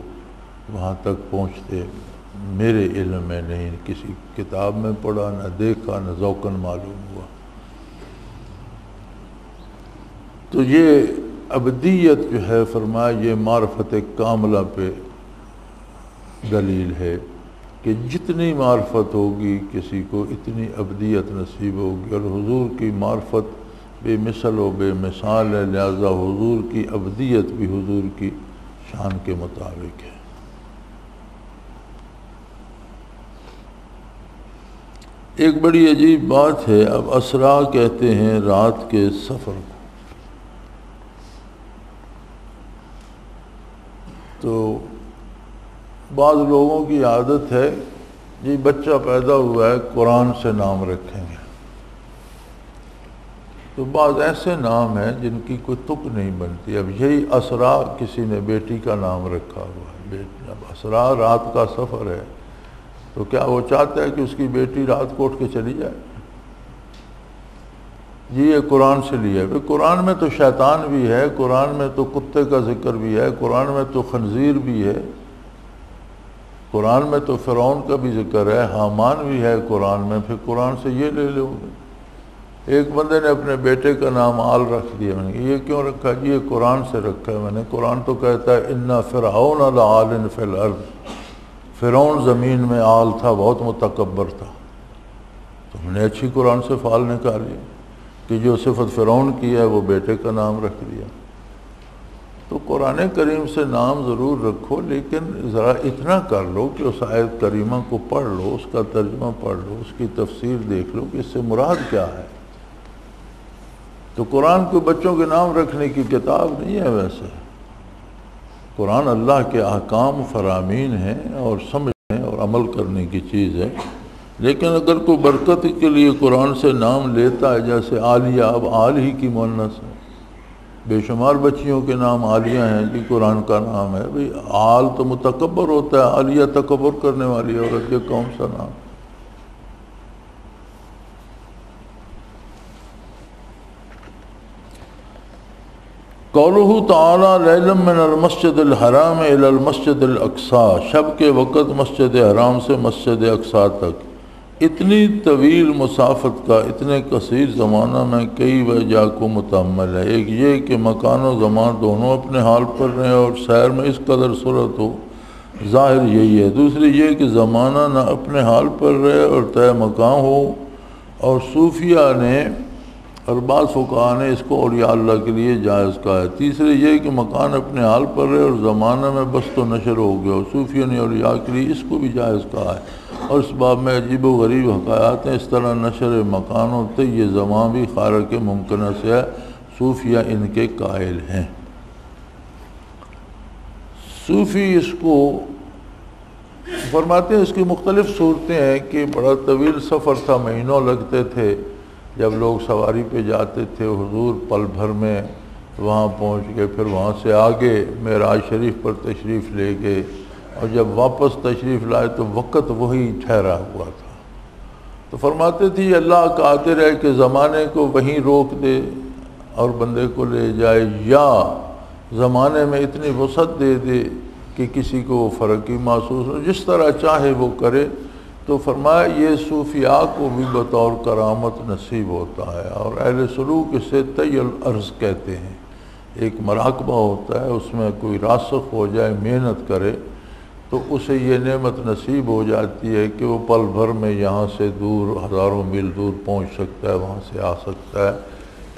وہاں تک پہنچتے میرے علم میں نہیں، کسی کتاب میں پڑھا، نہ دیکھا، نہ ذوقاً معلوم ہوا۔ تو یہ ابدیت جو ہے فرمایا یہ معرفت کاملہ پہ دلیل ہے کہ جتنی معرفت ہوگی کسی کو اتنی ابدیت نصیب ہوگی، اور حضور کی معرفت بے مثل و بے مثال ہے، لہذا حضور کی ابدیت بھی حضور کی شان کے مطابق ہے۔ ایک بڑی عجیب بات ہے، اب اسرا کہتے ہیں رات کے سفر کو، تو بعض لوگوں کی عادت ہے جی بچہ پیدا ہوا ہے قرآن سے نام رکھیں گے، تو بعض ایسے نام ہیں جن کی کوئی تک نہیں بنتی۔ اب یہی اسرا کسی نے بیٹی کا نام رکھا ہوا ہے، اب اسرا رات کا سفر ہے، تو کیا وہ چاہتا ہے کہ اس کی بیٹی رات کو اٹھ کے چلی جائے؟ جی یہ قرآن سے لیا ہے۔ قرآن میں تو شیطان بھی ہے، قرآن میں تو کتے کا ذکر بھی ہے، قرآن میں تو خنزیر بھی ہے، قرآن میں تو فرعون کا بھی ذکر ہے، حامان بھی ہے قرآن میں، پھر قرآن سے یہ لے لو گے۔ ایک بندے نے اپنے بیٹے کا نام آل رکھ دیا، میں نے کہا یہ کیوں رکھا؟ جی یہ قرآن سے رکھا ہے میں نے، قرآن تو کہتا ہے اِنَّ فِرْعَوْنَ لَعَالٍ فِي الْأَرْضِ، فرعون زمین میں آل تھا، بہت متکبر تھا، تو ہم نے اچھی قرآن سے فعال نکالی کہ جو صفت فرعون کی ہے وہ بیٹے کا نام رکھ دیا۔ تو قرآن کریم سے نام ضرور رکھو، لیکن ذرا اتنا کر لو کہ اس آیت کریمہ کو پڑھ لو، اس کا ترجمہ پڑھ لو، اس کی تفسیر دیکھ لو کہ اس سے مراد کیا ہے۔ تو قرآن کو بچوں کے نام رکھنے کی کتاب نہیں ہے، ویسے قرآن اللہ کے احکام فرامین ہیں اور سمجھنے اور عمل کرنے کی چیز ہے، لیکن اگر کوئی برکت کے لیے قرآن سے نام لیتا ہے، جیسے عالیہ، اب آل ہی کی مؤنث ہے، بے شمار بچیوں کے نام عالیہ ہیں، جی قرآن کا نام ہے، بھئی آل تو متکبر ہوتا ہے، عالیہ تکبر کرنے والی عورت، یہ کون سا نام؟ قولہ تعالی لیلا من المسجد الحرام الی المسجد الاقصی، شب کے وقت مسجد حرام سے مسجد اقصی تک، اتنی طویل مسافت کا اتنے قصیر زمانہ میں کئی وجہ کو متحمل ہے۔ ایک یہ کہ مکان و زمان دونوں اپنے حال پر رہیں اور سیر میں اس قدر سرعت ہو، ظاہر یہی ہے۔ دوسری یہ کہ زمانہ نہ اپنے حال پر رہے اور طے مقام ہو، اور صوفیہ نے اور بعض فقہاء نے اس کو اولیاء اللہ کے لیے جائز کہا ہے۔ تیسرے یہ کہ مکان اپنے حال پر رہے اور زمانہ میں بست و نشر ہو گیا، اور صوفیہ نے اولیاء کے لیے اس کو بھی جائز کہا ہے، اور اس باب میں عجیب و غریب حکایات ہیں۔ اس طرح نشر مکان ہوتے یہ زمان بھی خارق ممکنہ سے ہے، صوفیہ ان کے قائل ہیں۔ صوفی اس کو فرماتے ہیں، اس کی مختلف صورتیں ہیں کہ بڑا طویل سفر تھا، مہینوں لگتے تھے جب لوگ سواری پہ جاتے تھے، حضور پل بھر میں وہاں پہنچ گئے، پھر وہاں سے آگے معراج شریف پر تشریف لے گئے، اور جب واپس تشریف لائے تو وقت وہی ٹھہرا ہوا تھا۔ تو فرماتے تھے یہ اللہ قادر ہے کہ زمانے کو وہیں روک دے اور بندے کو لے جائے، یا زمانے میں اتنی وسعت دے دے کہ کسی کو وہ فرق ہی محسوس ہو، جس طرح چاہے وہ کرے۔ تو فرمایا یہ صوفیاء کو بھی بطور کرامت نصیب ہوتا ہے، اور اہل سلوک اسے طی الارض کہتے ہیں۔ ایک مراقبہ ہوتا ہے، اس میں کوئی راسخ ہو جائے، محنت کرے تو اسے یہ نعمت نصیب ہو جاتی ہے کہ وہ پل بھر میں یہاں سے دور ہزاروں میل دور پہنچ سکتا ہے، وہاں سے آ سکتا ہے۔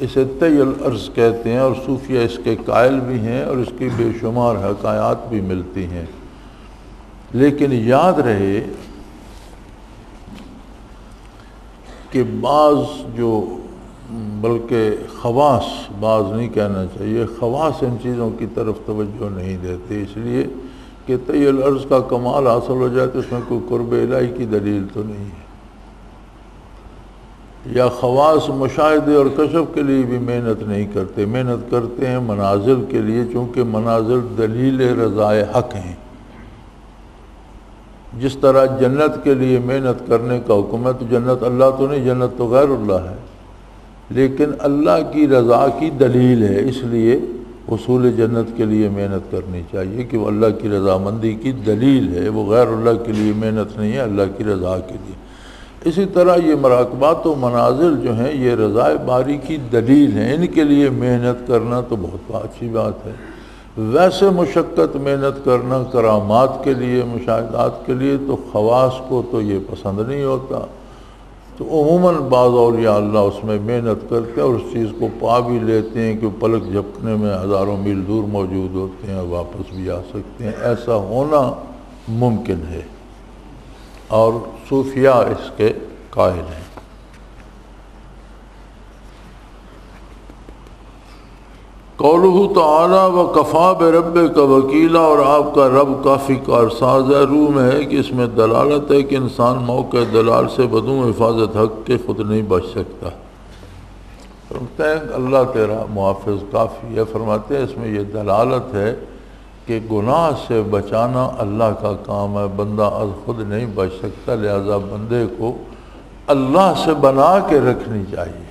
اسے طی الارض کہتے ہیں، اور صوفیہ اس کے قائل بھی ہیں، اور اس کی بے شمار حکایات بھی ملتی ہیں۔ لیکن یاد رہے کہ بعض جو بلکہ خواص، بعض نہیں کہنا چاہیے، خواص ان چیزوں کی طرف توجہ نہیں دیتے، اس لیے کہ طی الارض کا کمال حاصل ہو جائے تو اس میں کوئی قرب الہی کی دلیل تو نہیں ہے، یا خواص مشاہدے اور کشف کے لیے بھی محنت نہیں کرتے، محنت کرتے ہیں منازل کے لیے، چونکہ منازل دلیل رضائے حق ہیں۔ جس طرح جنت کے لیے محنت کرنے کا حکم ہے، تو جنت اللہ تو نہیں، جنت تو غیر اللہ ہے، لیکن اللہ کی رضا کی دلیل ہے، اس لیے حصول جنت کے لیے محنت کرنی چاہیے کہ وہ اللہ کی رضامندی کی دلیل ہے، وہ غیر اللہ کے لیے محنت نہیں ہے، اللہ کی رضا کے لیے۔ اسی طرح یہ مراقبات و مناظر جو ہیں یہ رضا باری کی دلیل ہیں، ان کے لیے محنت کرنا تو بہت اچھی بات ہے۔ ویسے مشقت محنت کرنا کرامات کے لیے، مشاہدات کے لیے، تو خواص کو تو یہ پسند نہیں ہوتا، تو عموماً بعض اولیاء اللہ اس میں محنت کرتے ہیں اور اس چیز کو پا بھی لیتے ہیں کہ پلک جھپکنے میں ہزاروں میل دور موجود ہوتے ہیں، واپس بھی آ سکتے ہیں، ایسا ہونا ممکن ہے، اور صوفیاء اس کے قائل ہیں۔ قولہ تعالی وکفیٰ بربک وکیلا، اور آپ کا رب کافی کارساز ہے۔ روح میں ہے کہ اس میں دلالت ہے کہ انسان موقع دلال سے بدون حفاظت حق کے خود نہیں بچ سکتا۔ فرماتے ہیں اللہ تیرا محافظ کافی ہے، فرماتے ہیں اس میں یہ دلالت ہے کہ گناہ سے بچانا اللہ کا کام ہے، بندہ از خود نہیں بچ سکتا، لہذا بندے کو اللہ سے بنا کے رکھنی چاہیے،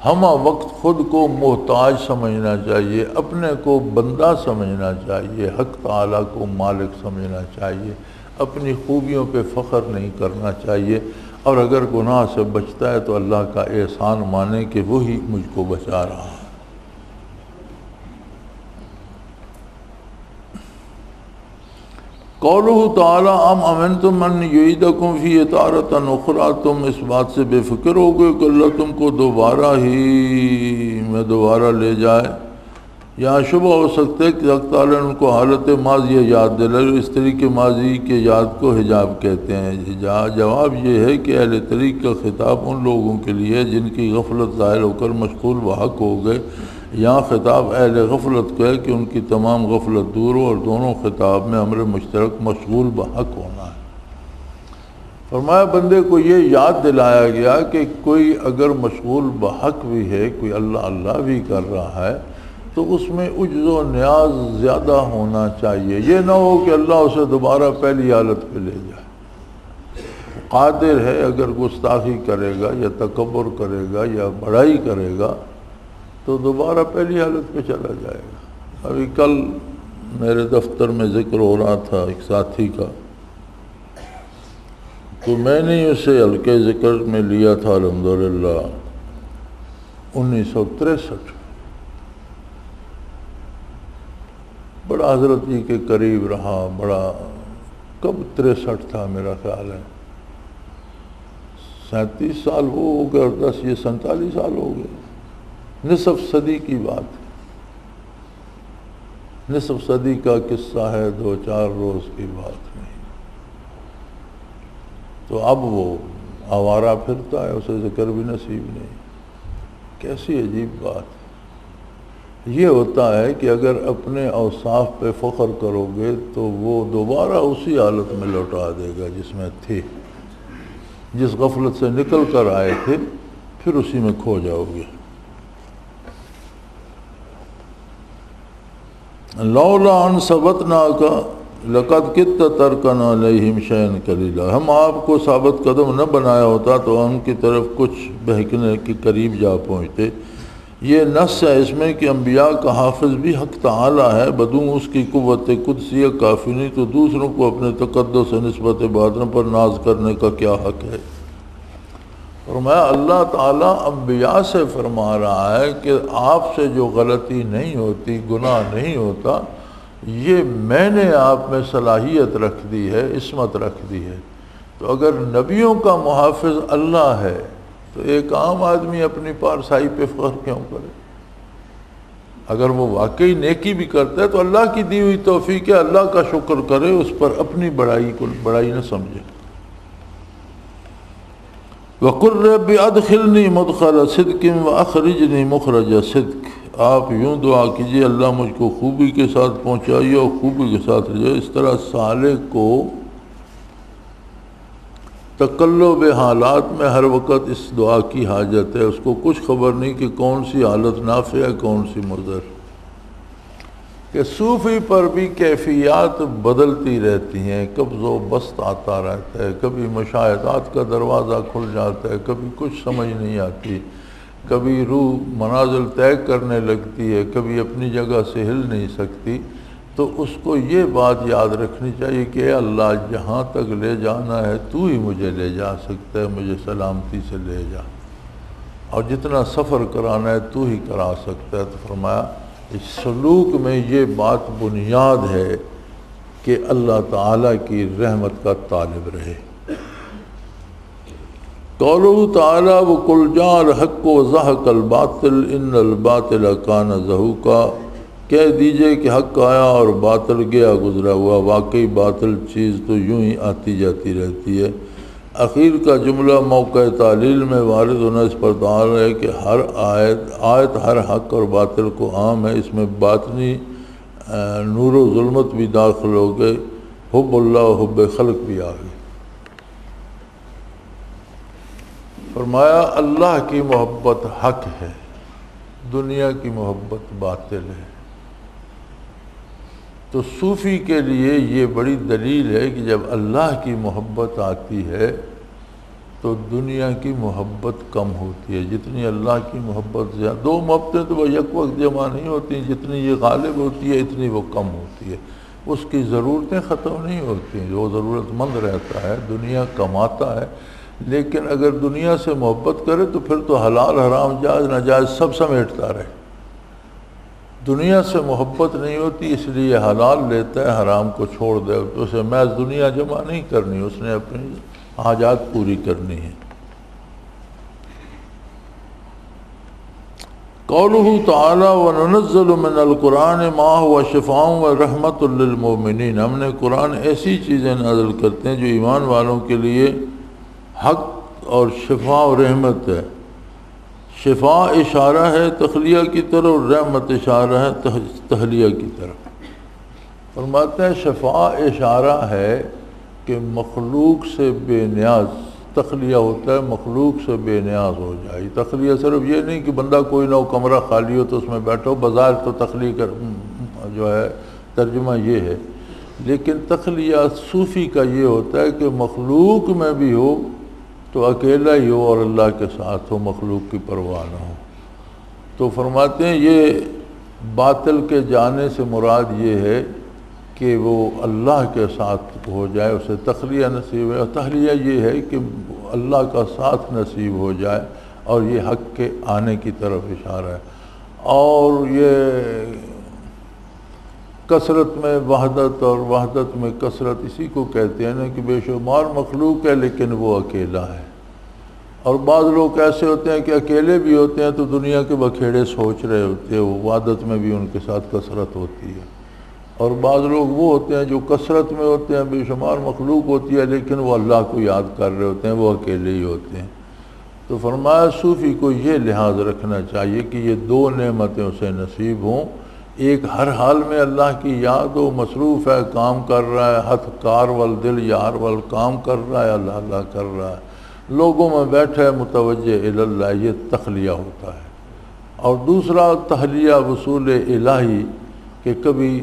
ہمہ وقت خود کو محتاج سمجھنا چاہیے، اپنے کو بندہ سمجھنا چاہیے، حق تعالیٰ کو مالک سمجھنا چاہیے، اپنی خوبیوں پہ فخر نہیں کرنا چاہیے، اور اگر گناہ سے بچتا ہے تو اللہ کا احسان مانے کہ وہی مجھ کو بچا رہا ہے۔ قولہ تعالی ام امنتم ان یعیدکم فی تارۃ اخری، تم اس بات سے بے فکر ہو گئے کہ اللہ تم کو دوبارہ لے جائے۔ یہاں شبہ ہو سکتا ہے کہ اللہ تعالیٰ نے ان کو حالت ماضی یاد دلائی، اس طریقے ماضی کے یاد کو حجاب کہتے ہیں۔ جواب یہ ہے کہ اہل طریق کا خطاب ان لوگوں کے لیے جن کی غفلت ظاہر ہو کر مشغول بحق ہو گئے، یہاں خطاب اہل غفلت کو ہے کہ ان کی تمام غفلت دور ہو، اور دونوں خطاب میں امر مشترک مشغول بحق ہونا ہے۔ فرمایا بندے کو یہ یاد دلایا گیا کہ کوئی اگر مشغول بحق بھی ہے، کوئی اللہ اللہ بھی کر رہا ہے، تو اس میں عجز و نیاز زیادہ ہونا چاہیے، یہ نہ ہو کہ اللہ اسے دوبارہ پہلی حالت پہ لے جائے۔ قادر ہے، اگر گستاخی کرے گا یا تکبر کرے گا یا بڑائی کرے گا تو دوبارہ پہلی حالت پہ چلا جائے گا۔ ابھی کل میرے دفتر میں ذکر ہو رہا تھا ایک ساتھی کا، تو میں نے اسے ہلکے ذکر میں لیا تھا الحمدللہ 1963، بڑا حضرت جی کے قریب رہا، بڑا کب 63 تھا میرا خیال ہے، 37 سال وہ ہو گئے اور 10 یہ 47 سال ہو گئے، نصف صدی کی بات، نصف صدی کا قصہ ہے، 2-4 روز کی بات نہیں۔ تو اب وہ آوارہ پھرتا ہے، اسے ذکر بھی نصیب نہیں۔ کیسی عجیب بات۔ یہ ہوتا ہے کہ اگر اپنے اوصاف پہ فخر کرو گے تو وہ دوبارہ اسی حالت میں لوٹا دے گا جس میں تھے، جس غفلت سے نکل کر آئے تھے، پھر اسی میں کھو جاؤ گے۔ لولا ان ثبتناک لقد کدت ترکن علیہم شیئا قلیلا، ہم آپ کو ثابت قدم نہ بنایا ہوتا تو ہم کی طرف کچھ بہکنے کے قریب جا پہنچتے۔ یہ نص ہے اس میں کہ انبیاء کا حافظ بھی حق تعالی ہے، بدون اس کی قوت قدسیہ کافی نہیں، تو دوسروں کو اپنے تقدس و نسبت باطن پر ناز کرنے کا کیا حق ہے۔ فرمایا اللہ تعالیٰ انبیاء سے فرما رہا ہے کہ آپ سے جو غلطی نہیں ہوتی، گناہ نہیں ہوتا، یہ میں نے آپ میں صلاحیت رکھ دی ہے، عصمت رکھ دی ہے۔ تو اگر نبیوں کا محافظ اللہ ہے تو ایک عام آدمی اپنی پارسائی پہ فخر کیوں کرے؟ اگر وہ واقعی نیکی بھی کرتا ہے تو اللہ کی دی ہوئی توفیق ہے، اللہ کا شکر کرے، اس پر اپنی بڑائی کو بڑائی نہ سمجھے۔ وَقُلْ رَبِّ أَدْخِلْنِي مُدْخَلَ صِدْقٍ وَأَخْرِجْنِي مُخْرَجَ صِدْقٍ، آپ یوں دعا کیجئے اللہ مجھ کو خوبی کے ساتھ پہنچائیے اور خوبی کے ساتھ لے جائے۔ اس طرح صالح کو تقلب حالات میں ہر وقت اس دعا کی حاجت ہے، اس کو کچھ خبر نہیں کہ کون سی حالت نافع ہے کون سی مضر۔ کہ صوفی پر بھی کیفیات بدلتی رہتی ہیں، قبض و بسط آتا رہتا ہے، کبھی مشاہدات کا دروازہ کھل جاتا ہے، کبھی کچھ سمجھ نہیں آتی، کبھی روح منازل طے کرنے لگتی ہے، کبھی اپنی جگہ سے ہل نہیں سکتی۔ تو اس کو یہ بات یاد رکھنی چاہیے کہ اے اللہ جہاں تک لے جانا ہے تو ہی مجھے لے جا سکتا ہے، مجھے سلامتی سے لے جا، اور جتنا سفر کرانا ہے تو ہی کرا سکتا ہے۔ تو فرمایا اس سلوک میں یہ بات بنیاد ہے کہ اللہ تعالیٰ کی رحمت کا طالب رہے۔ قولہ تعالیٰ وَقُلْ جَاءَ الْحَقُّ وَزَهَقَ الْبَاطِلُ إِنَّ الْبَاطِلَ كَانَ زَهُوقًا، کہہ دیجئے کہ حق آیا اور باطل گیا گزرا ہوا، واقعی باطل چیز تو یوں ہی آتی جاتی رہتی ہے۔ اخیر کا جملہ موقع تعلیل میں وارد ہونا اس پر دال ہے کہ ہر آیت ہر حق اور باطل کو عام ہے، اس میں باطنی نور و ظلمت بھی داخل ہو گئے، حب اللہ و حب خلق بھی آ گئے۔ فرمایا اللہ کی محبت حق ہے، دنیا کی محبت باطل ہے۔ تو صوفی کے لیے یہ بڑی دلیل ہے کہ جب اللہ کی محبت آتی ہے تو دنیا کی محبت کم ہوتی ہے۔ جتنی اللہ کی محبت زیادہ، دو محبتیں تو وہ یک وقت جمع نہیں ہوتی، جتنی یہ غالب ہوتی ہے اتنی وہ کم ہوتی ہے۔ اس کی ضرورتیں ختم نہیں ہوتی، وہ ضرورت مند رہتا ہے، دنیا کماتا ہے، لیکن اگر دنیا سے محبت کرے تو پھر تو حلال حرام جائز ناجائز سب سمیٹتا رہے۔ دنیا سے محبت نہیں ہوتی اس لیے حلال لیتا ہے، حرام کو چھوڑ دے، تو اسے محض دنیا جمع نہیں کرنی، اس نے اپنی حاجات پوری کرنی ہے۔ قولہ تعالی وَنُنَزِّلُ مِنَ الْقُرْآنِ مَا هُوَ شِفَاءٌ وَرَحْمَةٌ لِّلْمُؤْمِنِينَ، ہم نے قرآن ایسی چیزیں نازل کرتے ہیں جو ایمان والوں کے لیے حق اور شفا و رحمت ہے۔ شفا اشارہ ہے تخلیہ کی طرف، اور رحمت اشارہ ہے تحلیہ کی طرف۔ فرماتے ہیں شفا اشارہ ہے کہ مخلوق سے بے نیاز، تخلیہ ہوتا ہے مخلوق سے بے نیاز ہو جائے۔ تخلیہ صرف یہ نہیں کہ بندہ کوئی نہ ہو، کمرہ خالی ہو تو اس میں بیٹھو، بظاہر تو تخلیہ جو ہے ترجمہ یہ ہے، لیکن تخلیہ صوفی کا یہ ہوتا ہے کہ مخلوق میں بھی ہو تو اکیلا ہی ہو اور اللہ کے ساتھ ہو، مخلوق کی پرواہ نہ ہو۔ تو فرماتے ہیں یہ باطل کے جانے سے مراد یہ ہے کہ وہ اللہ کے ساتھ ہو جائے، اسے تخلیہ نصیب ہے، اور تحلیہ یہ ہے کہ اللہ کا ساتھ نصیب ہو جائے، اور یہ حق کے آنے کی طرف اشارہ ہے۔ اور یہ کثرت میں وحدت اور وحدت میں کثرت، اسی کو کہتے ہیں نا کہ بے شمار مخلوق ہے لیکن وہ اکیلا ہے۔ اور بعض لوگ ایسے ہوتے ہیں کہ اکیلے بھی ہوتے ہیں تو دنیا کے بکھیڑے سوچ رہے ہوتے ہیں، وہ وحدت میں بھی ان کے ساتھ کثرت ہوتی ہے۔ اور بعض لوگ وہ ہوتے ہیں جو کثرت میں ہوتے ہیں، بے شمار مخلوق ہوتی ہے لیکن وہ اللہ کو یاد کر رہے ہوتے ہیں، وہ اکیلے ہی ہوتے ہیں۔ تو فرمایا صوفی کو یہ لحاظ رکھنا چاہیے کہ یہ دو نعمتیں اسے نصیب ہوں، ایک ہر حال میں اللہ کی یاد ہو، مصروف ہے، کام کر رہا ہے، ہتھ کار والدل یار وال، کام کر رہا ہے، اللہ اللہ کر رہا ہے، لوگوں میں بیٹھے متوجہ اللہ، یہ تخلیہ ہوتا ہے۔ اور دوسرا تحلیہ وصول الہی، کہ کبھی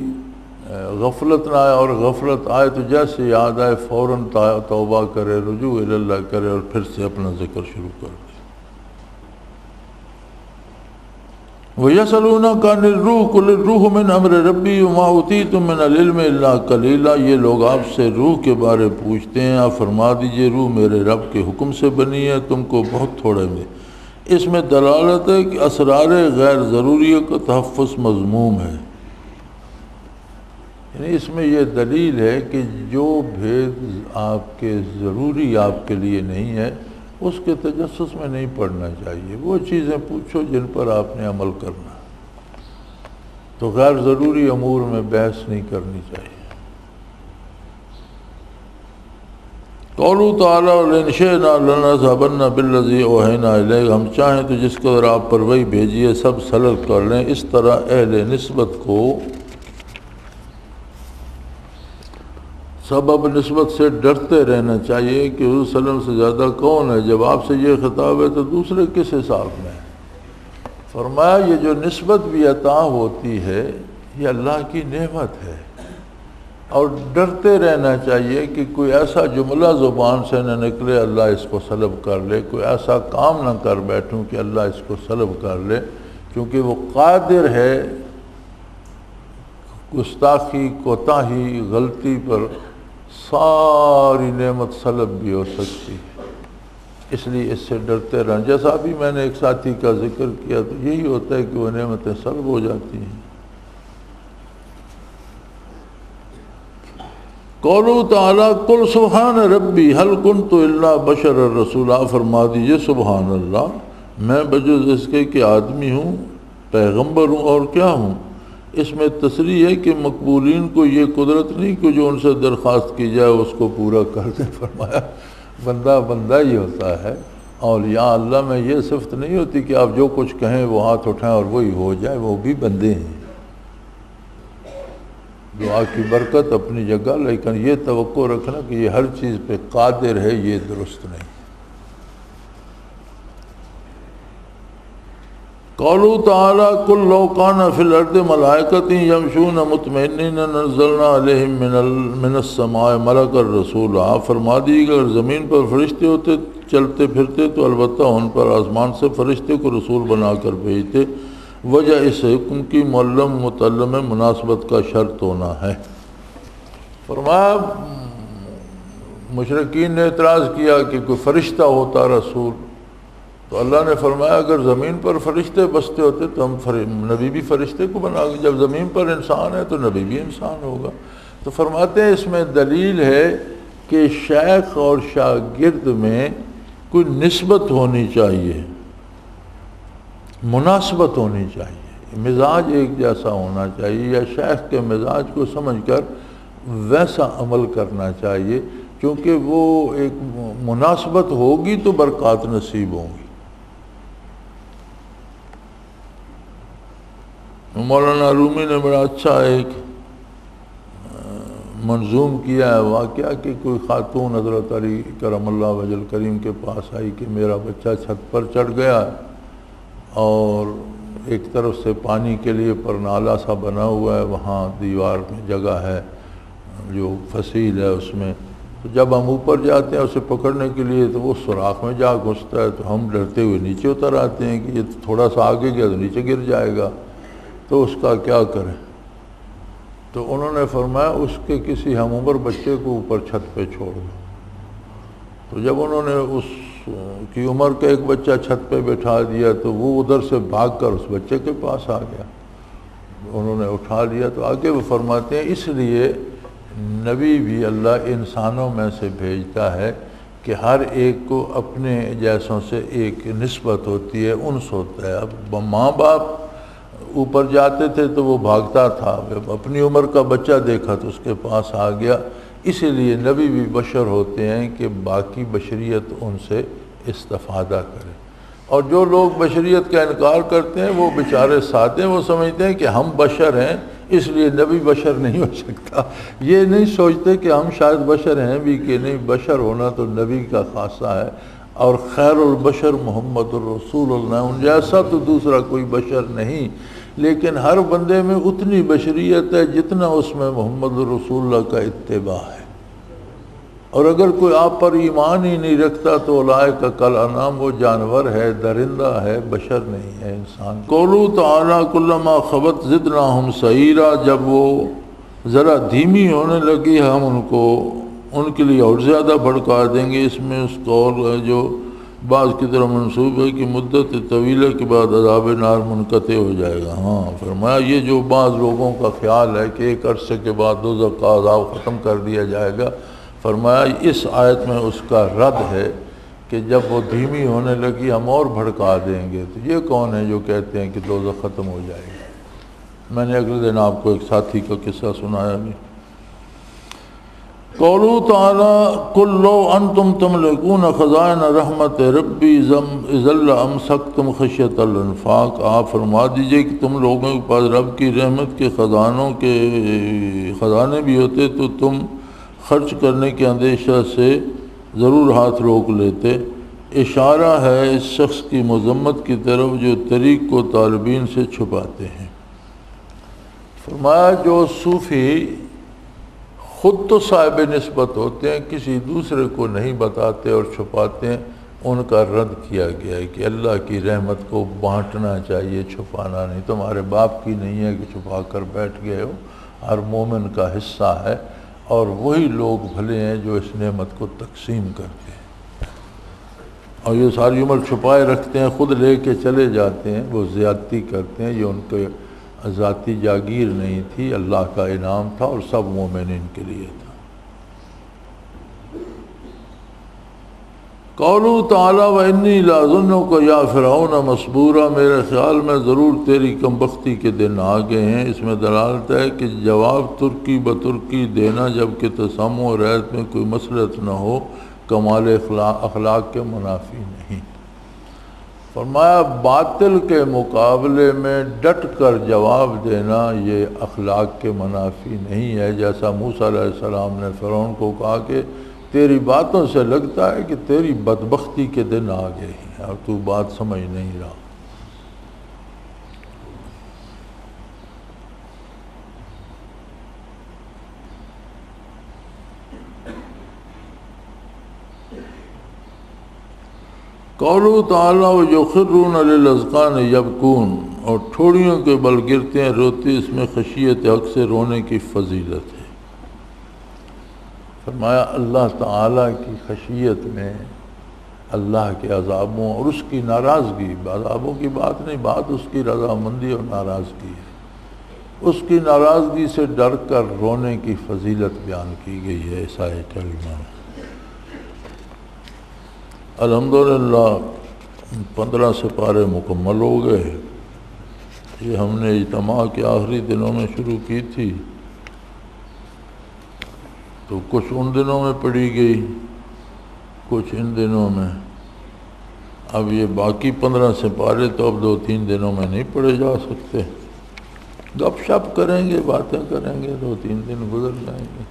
غفلت نہ آئے، اور غفلت آئے تو جیسے یاد آئے فوراً توبہ کرے، رجوع اللہ کرے، اور پھر سے اپنا ذکر شروع کر دے۔ وَيَسْأَلُونَكَ عَنِ الرُّوحِ قُلِ الرُّوحُ مِنْ أَمْرِ رَبِّي وَمَا أُوتِيتُم مِّنَ الْعِلْمِ إِلَّا قَلِيلًا، یہ لوگ آپ سے روح کے بارے پوچھتے ہیں، آپ فرما دیجئے روح میرے رب کے حکم سے بنی ہے، تم کو بہت تھوڑے میں۔ اس میں دلالت ہے کہ اسرار غیر ضروریہ کا تحفظ مذموم ہے، یعنی اس میں یہ دلیل ہے کہ جو بھید آپ کے ضروری آپ کے لیے نہیں ہے اس کے تجسس میں نہیں پڑھنا چاہیے، وہ چیزیں پوچھو جن پر آپ نے عمل کرنا، تو غیر ضروری امور میں بحث نہیں کرنی چاہیے۔ قولوا تعالیٰ وَإِنْ شِئْنَا لَنَذْهَبَنَّ بِالَّذِي أَوْحَيْنَا إِلَيْكَ، ہم چاہیں تو جس قدر آپ پر وحی بھیجیے سب سلب کر لیں۔ اس طرح اہل نسبت کو سبب نسبت سے ڈرتے رہنا چاہیے کہ حضور صلی اللہ علیہ وسلم سے زیادہ کون ہے، جب آپ سے یہ خطاب ہے تو دوسرے کس حساب میں؟ فرمایا یہ جو نسبت بھی عطا ہوتی ہے یہ اللہ کی نعمت ہے، اور ڈرتے رہنا چاہیے کہ کوئی ایسا جملہ زبان سے نہ نکلے اللہ اس کو سلب کر لے، کوئی ایسا کام نہ کر بیٹھوں کہ اللہ اس کو سلب کر لے، کیونکہ وہ قادر ہے گستاخی، کوتاہی، غلطی پر ساری نعمت سلب بھی ہو سکتی ہے، اس لیے اس سے ڈرتے رہنا۔ جیسا ابھی میں نے ایک ساتھی کا ذکر کیا تو یہی ہوتا ہے کہ وہ نعمتیں سلب ہو جاتی ہیں۔ قولو تعالیٰ قل سبحان ربی حل کنت الا بشر رسولا، فرما دیجئے سبحان اللہ، میں بجز اس کے کہ آدمی ہوں، پیغمبر ہوں، اور کیا ہوں۔ اس میں تصریح ہے کہ مقبولین کو یہ قدرت نہیں کہ جو ان سے درخواست کی جائے اس کو پورا کر دیں، فرمایا بندہ بندہ ہی ہوتا ہے، اولیاء اللہ میں یہ صفت نہیں ہوتی کہ آپ جو کچھ کہیں وہ ہاتھ اٹھائیں اور وہی ہو جائے، وہ بھی بندے ہیں، دعا کی برکت اپنی جگہ، لیکن یہ توقع رکھنا کہ یہ ہر چیز پہ قادر ہے، یہ درست نہیں۔ قولو تعالیٰ قل لو کان فی الارض ملائکۃ یمشون مطمئنین نزلنا علیہم من السماء ملک الرسول، آپ فرما دیجیے کہ اگر زمین پر فرشتے ہوتے چلتے پھرتے تو البتہ ان پر آسمان سے فرشتے کو رسول بنا کر بھیجتے، وجہ اس حکم کی معلم متعلم مناسبت کا شرط ہونا ہے۔ فرمایا مشرکین نے اعتراض کیا کہ کوئی فرشتہ ہوتا رسول، تو اللہ نے فرمایا اگر زمین پر فرشتے بستے ہوتے تو ہم نبی بھی فرشتے کو بنا گے، جب زمین پر انسان ہے تو نبی بھی انسان ہوگا۔ تو فرماتے ہیں اس میں دلیل ہے کہ شیخ اور شاگرد میں کوئی نسبت ہونی چاہیے، مناسبت ہونی چاہیے، مزاج ایک جیسا ہونا چاہیے، یا شیخ کے مزاج کو سمجھ کر ویسا عمل کرنا چاہیے، کیونکہ وہ ایک مناسبت ہوگی تو برکات نصیب ہوں گی۔ مولانا رومی نے بڑا اچھا ایک منظوم کیا ہے واقعہ کہ کوئی خاتون حضرت علی کرم اللہ وجل کریم کے پاس آئی کہ میرا بچہ چھت پر چڑھ گیا اور ایک طرف سے پانی کے لیے پرنالہ سا بنا ہوا ہے، وہاں دیوار میں جگہ ہے جو فصیل ہے اس میں، تو جب ہم اوپر جاتے ہیں اسے پکڑنے کے لیے تو وہ سوراخ میں جا گھستا ہے، تو ہم ڈرتے ہوئے نیچے اتر آتے ہیں کہ یہ تھوڑا سا آگے گیا تو نیچے گر جائے گا، تو اس کا کیا کریں؟ تو انہوں نے فرمایا اس کے کسی ہم عمر بچے کو اوپر چھت پہ چھوڑ دو۔ تو جب انہوں نے اس کی عمر کا ایک بچہ چھت پہ بٹھا دیا تو وہ ادھر سے بھاگ کر اس بچے کے پاس آ گیا، انہوں نے اٹھا لیا۔ تو آگے وہ فرماتے ہیں اس لیے نبی بھی اللہ انسانوں میں سے بھیجتا ہے کہ ہر ایک کو اپنے جیسوں سے ایک نسبت ہوتی ہے، انس ہوتا ہے۔ اب ماں باپ اوپر جاتے تھے تو وہ بھاگتا تھا، جب اپنی عمر کا بچہ دیکھا تو اس کے پاس آ گیا۔ اسی لیے نبی بھی بشر ہوتے ہیں کہ باقی بشریت ان سے استفادہ کرے، اور جو لوگ بشریت کا انکار کرتے ہیں وہ بیچارے سادے، وہ سمجھتے ہیں کہ ہم بشر ہیں اس لیے نبی بشر نہیں ہو سکتا، یہ نہیں سوچتے کہ ہم شاید بشر ہیں بھی کہ نہیں، بشر ہونا تو نبی کا خاصہ ہے، اور خیر البشر محمد الرسول اللہ، ان جیسا تو دوسرا کوئی بشر نہیں، لیکن ہر بندے میں اتنی بشریت ہے جتنا اس میں محمد الرسول اللہ کا اتباع ہے۔ اور اگر کوئی آپ پر ایمان ہی نہیں رکھتا تو اولئک کالانعام، وہ جانور ہے، درندہ ہے، بشر نہیں ہے، انسان۔ قولو تعالیٰ کلما خبت زدناہم سعیرا، جب وہ ذرا دھیمی ہونے لگی ہم ان کے لیے اور زیادہ بھڑکا دیں گے۔ اس میں اس قول جو بعض کی طرح منسوب ہے کہ مدت طویلہ کے بعد عذاب نار منقطع ہو جائے گا۔ ہاں فرمایا یہ جو بعض لوگوں کا خیال ہے کہ ایک عرصے کے بعد دوزخ کا عذاب ختم کر دیا جائے گا، فرمایا اس آیت میں اس کا رد ہے کہ جب وہ دھیمی ہونے لگی ہم اور بھڑکا دیں گے۔ تو یہ کون ہے جو کہتے ہیں کہ دوزخ ختم ہو جائے گی؟ میں نے اگلے دن آپ کو ایک ساتھی کا قصہ سنایا بھی۔ قولو تعالیٰ قل لو انتم تملکون خزائن رحمت ربی اذا لامسکتم خشیۃ الانفاق، آپ فرما دیجئے کہ تم لوگوں کے پاس رب کی رحمت کے خزانے بھی ہوتے تو تم خرچ کرنے کے اندیشہ سے ضرور ہاتھ روک لیتے۔ اشارہ ہے اس شخص کی مذمت کی طرف جو طریق کو طالبین سے چھپاتے ہیں۔ فرمایا جو صوفی خود تو صاحب نسبت ہوتے ہیں، کسی دوسرے کو نہیں بتاتے اور چھپاتے ہیں، ان کا رد کیا گیا ہے کہ اللہ کی رحمت کو بانٹنا چاہیے، چھپانا نہیں۔ تمہارے باپ کی نہیں ہے کہ چھپا کر بیٹھ گئے ہو، ہر مومن کا حصہ ہے، اور وہی لوگ بھلے ہیں جو اس نعمت کو تقسیم کرتے ہیں، اور یہ ساری عمر چھپائے رکھتے ہیں، خود لے کے چلے جاتے ہیں، وہ زیادتی کرتے ہیں۔ یہ ان کے ذاتی جاگیر نہیں تھی، اللہ کا انعام تھا اور سب مومنین کے لیے تھا۔ قولوا تعالیٰ وَإِنِّي لَأَظُنُّكَ يَا فِرْعَوْنَ مَصْبُورًا، میرے خیال میں ضرور تیری کم بختی کے دن آ گئے ہیں۔ اس میں دلالت ہے کہ جواب ترکی بترکی دینا جب کہ تسمع و رعایت میں کوئی مصلحت نہ ہو، کمال اخلاق کے منافی نہیں۔ فرمایا باطل کے مقابلے میں ڈٹ کر جواب دینا یہ اخلاق کے منافی نہیں ہے، جیسا موسیٰ علیہ السلام نے فرعون کو کہا کہ تیری باتوں سے لگتا ہے کہ تیری بدبختی کے دن آ گئے ہیں اور تو بات سمجھ نہیں رہا۔ قولوا تعالیٰ وَيُخِرُّونَ لِلْأَذْقَانِ يَبْكُونَ، اور ٹھوڑیوں کے بل گرتے ہیں روتے، اس میں خشیت حق سے رونے کی فضیلت ہے۔ فرمایا اللہ تعالیٰ کی خشیت میں اللہ کے عذابوں اور اس کی ناراضگی، عذابوں کی بات نہیں، بات اس کی رضامندی اور ناراضگی ہے، اس کی ناراضگی سے ڈر کر رونے کی فضیلت بیان کی گئی ہے اس آیت کریمہ میں۔ الحمدللہ 15 سپارے مکمل ہو گئے۔ یہ ہم نے اجتماع کے آخری دنوں میں شروع کی تھی، تو کچھ ان دنوں میں پڑھی گئی، کچھ ان دنوں میں۔ اب یہ باقی 15 سپارے تو اب 2-3 دنوں میں نہیں پڑھے جا سکتے، گپ شپ کریں گے، باتیں کریں گے، 2-3 دن گزر جائیں گے۔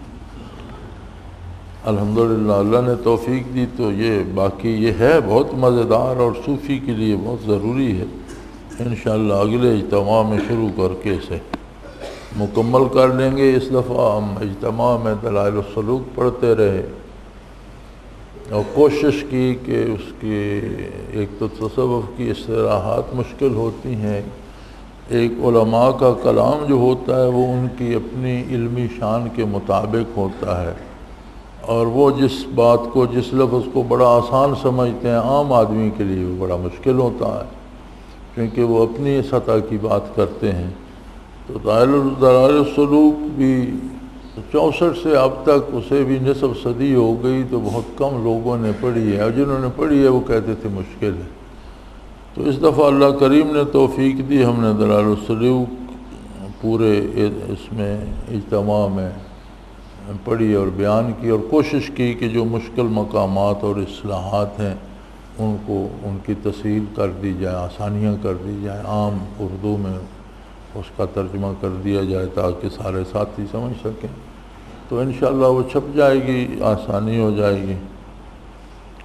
الحمدللہ اللہ نے توفیق دی تو یہ باقی یہ ہے بہت مزیدار اور صوفی کے لیے بہت ضروری ہے۔ انشاءاللہ اگلے اجتماع میں شروع کر کے اسے مکمل کر لیں گے۔ اس دفعہ ہم اجتماع میں دلائل السلوک پڑھتے رہے اور کوشش کی کہ اس کی ایک تو تصوف کی اصطلاحات مشکل ہوتی ہیں، ایک علماء کا کلام جو ہوتا ہے وہ ان کی اپنی علمی شان کے مطابق ہوتا ہے، اور وہ جس بات کو جس لفظ کو بڑا آسان سمجھتے ہیں عام آدمی کے لیے وہ بڑا مشکل ہوتا ہے، کیونکہ وہ اپنی سطح کی بات کرتے ہیں۔ تو دلائل السلوک بھی 64 سے اب تک اسے بھی نصف صدی ہو گئی، تو بہت کم لوگوں نے پڑھی ہے، اور جنہوں نے پڑھی ہے وہ کہتے تھے مشکل ہے۔ تو اس دفعہ اللہ کریم نے توفیق دی، ہم نے دلائل السلوک پورے اس میں اجتماع میں پڑھی اور بیان کی، اور کوشش کی کہ جو مشکل مقامات اور اصلاحات ہیں ان کو ان کی تصحیح کر دی جائے، آسانیاں کر دی جائیں، عام اردو میں اس کا ترجمہ کر دیا جائے تاکہ سارے ساتھی سمجھ سکیں۔ تو انشاءاللہ وہ چھپ جائے گی، آسانی ہو جائے گی۔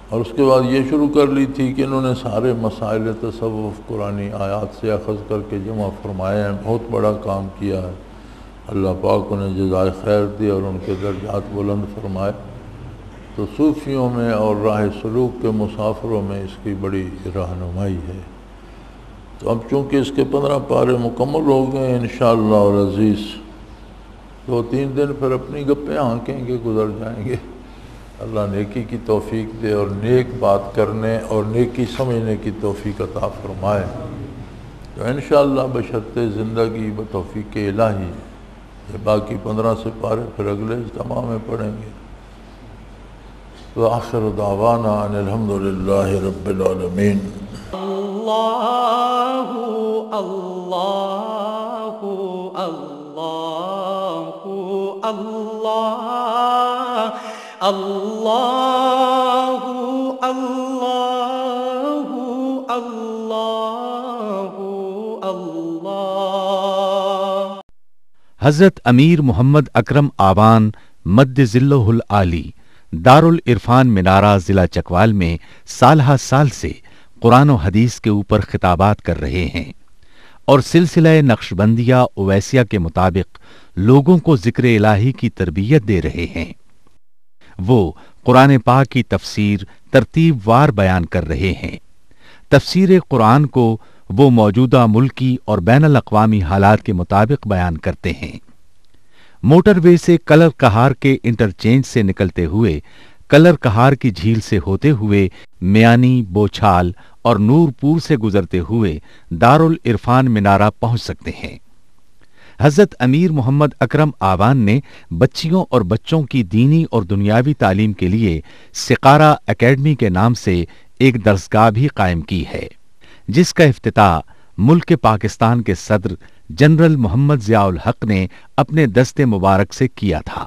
اور اس کے بعد یہ شروع کر لی تھی کہ انہوں نے سارے مسائل تصوف قرآنی آیات سے اخذ کر کے جمع فرمائے ہیں، بہت بڑا کام کیا ہے۔ اللہ پاک انہیں جزائے خیر دی اور ان کے درجات بلند فرمائے۔ تو صوفیوں میں اور راہ سلوک کے مسافروں میں اس کی بڑی رہنمائی ہے۔ تو اب چونکہ اس کے 15 پارے مکمل ہو گئے انشاءاللہ العزیز، 2-3 دن پھر اپنی گپیں ہانکیں گے، گزر جائیں گے۔ اللہ نیکی کی توفیق دے اور نیک بات کرنے اور نیکی سمجھنے کی توفیق عطا فرمائے۔ تو انشاءاللہ بشرط زندگی بتوفیق الہی یہ باقی 15 سپارے پھر اگلے اجتماع میں پڑھیں گے۔ وآخر دعوانا ان الحمدللہ رب العالمین۔ اللہ اللہ اللہ اللہ اللہ اللہ اللہ اللہ۔ حضرت امیر محمد اکرم آوان مد ذلہ العالی دارالعرفان منارہ ضلع چکوال میں سالہ سال سے قرآن و حدیث کے اوپر خطابات کر رہے ہیں۔ اور سلسلہ نقشبندیہ اویسیہ کے مطابق لوگوں کو ذکر الہی کی تربیت دے رہے ہیں۔ وہ قرآن پاک کی تفسیر ترتیب وار بیان کر رہے ہیں۔ تفسیر قرآن کو وہ موجودہ ملکی اور بین الاقوامی حالات کے مطابق بیان کرتے ہیں۔ موٹر وے سے کلر کہار کے انٹرچینج سے نکلتے ہوئے کلر کہار کی جھیل سے ہوتے ہوئے میانی، بوچھال اور نور پور سے گزرتے ہوئے دارالعرفان منارہ پہنچ سکتے ہیں۔ حضرت امیر محمد اکرم آوان نے بچیوں اور بچوں کی دینی اور دنیاوی تعلیم کے لیے سقارہ اکیڈمی کے نام سے ایک درسگاہ بھی قائم کی ہے، جس کا افتتاح ملک پاکستان کے صدر جنرل محمد ضیاء الحق نے اپنے دست مبارک سے کیا تھا۔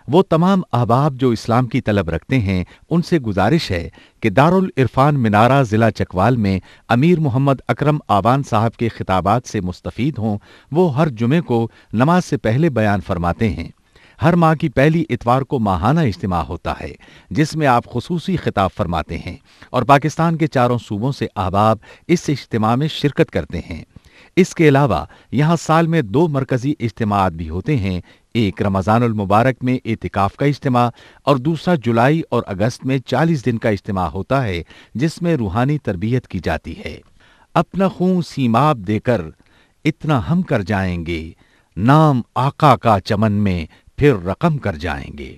وہ تمام احباب جو اسلام کی طلب رکھتے ہیں ان سے گزارش ہے کہ دارالعرفان منارہ ضلع چکوال میں امیر محمد اکرم آوان صاحب کے خطابات سے مستفید ہوں۔ وہ ہر جمعے کو نماز سے پہلے بیان فرماتے ہیں۔ ہر ماہ کی پہلی اتوار کو ماہانہ اجتماع ہوتا ہے جس میں آپ خصوصی خطاب فرماتے ہیں اور پاکستان کے چاروں صوبوں سے احباب اس اجتماع میں شرکت کرتے ہیں۔ اس کے علاوہ یہاں سال میں 2 مرکزی اجتماعات بھی ہوتے ہیں، ایک رمضان المبارک میں اعتکاف کا اجتماع اور دوسرا جولائی اور اگست میں 40 دن کا اجتماع ہوتا ہے جس میں روحانی تربیت کی جاتی ہے۔ اپنا خون سیماب دے کر اتنا ہم کر جائیں گے، نام آقا کا چمن میں پھر رقم کر جائیں گے۔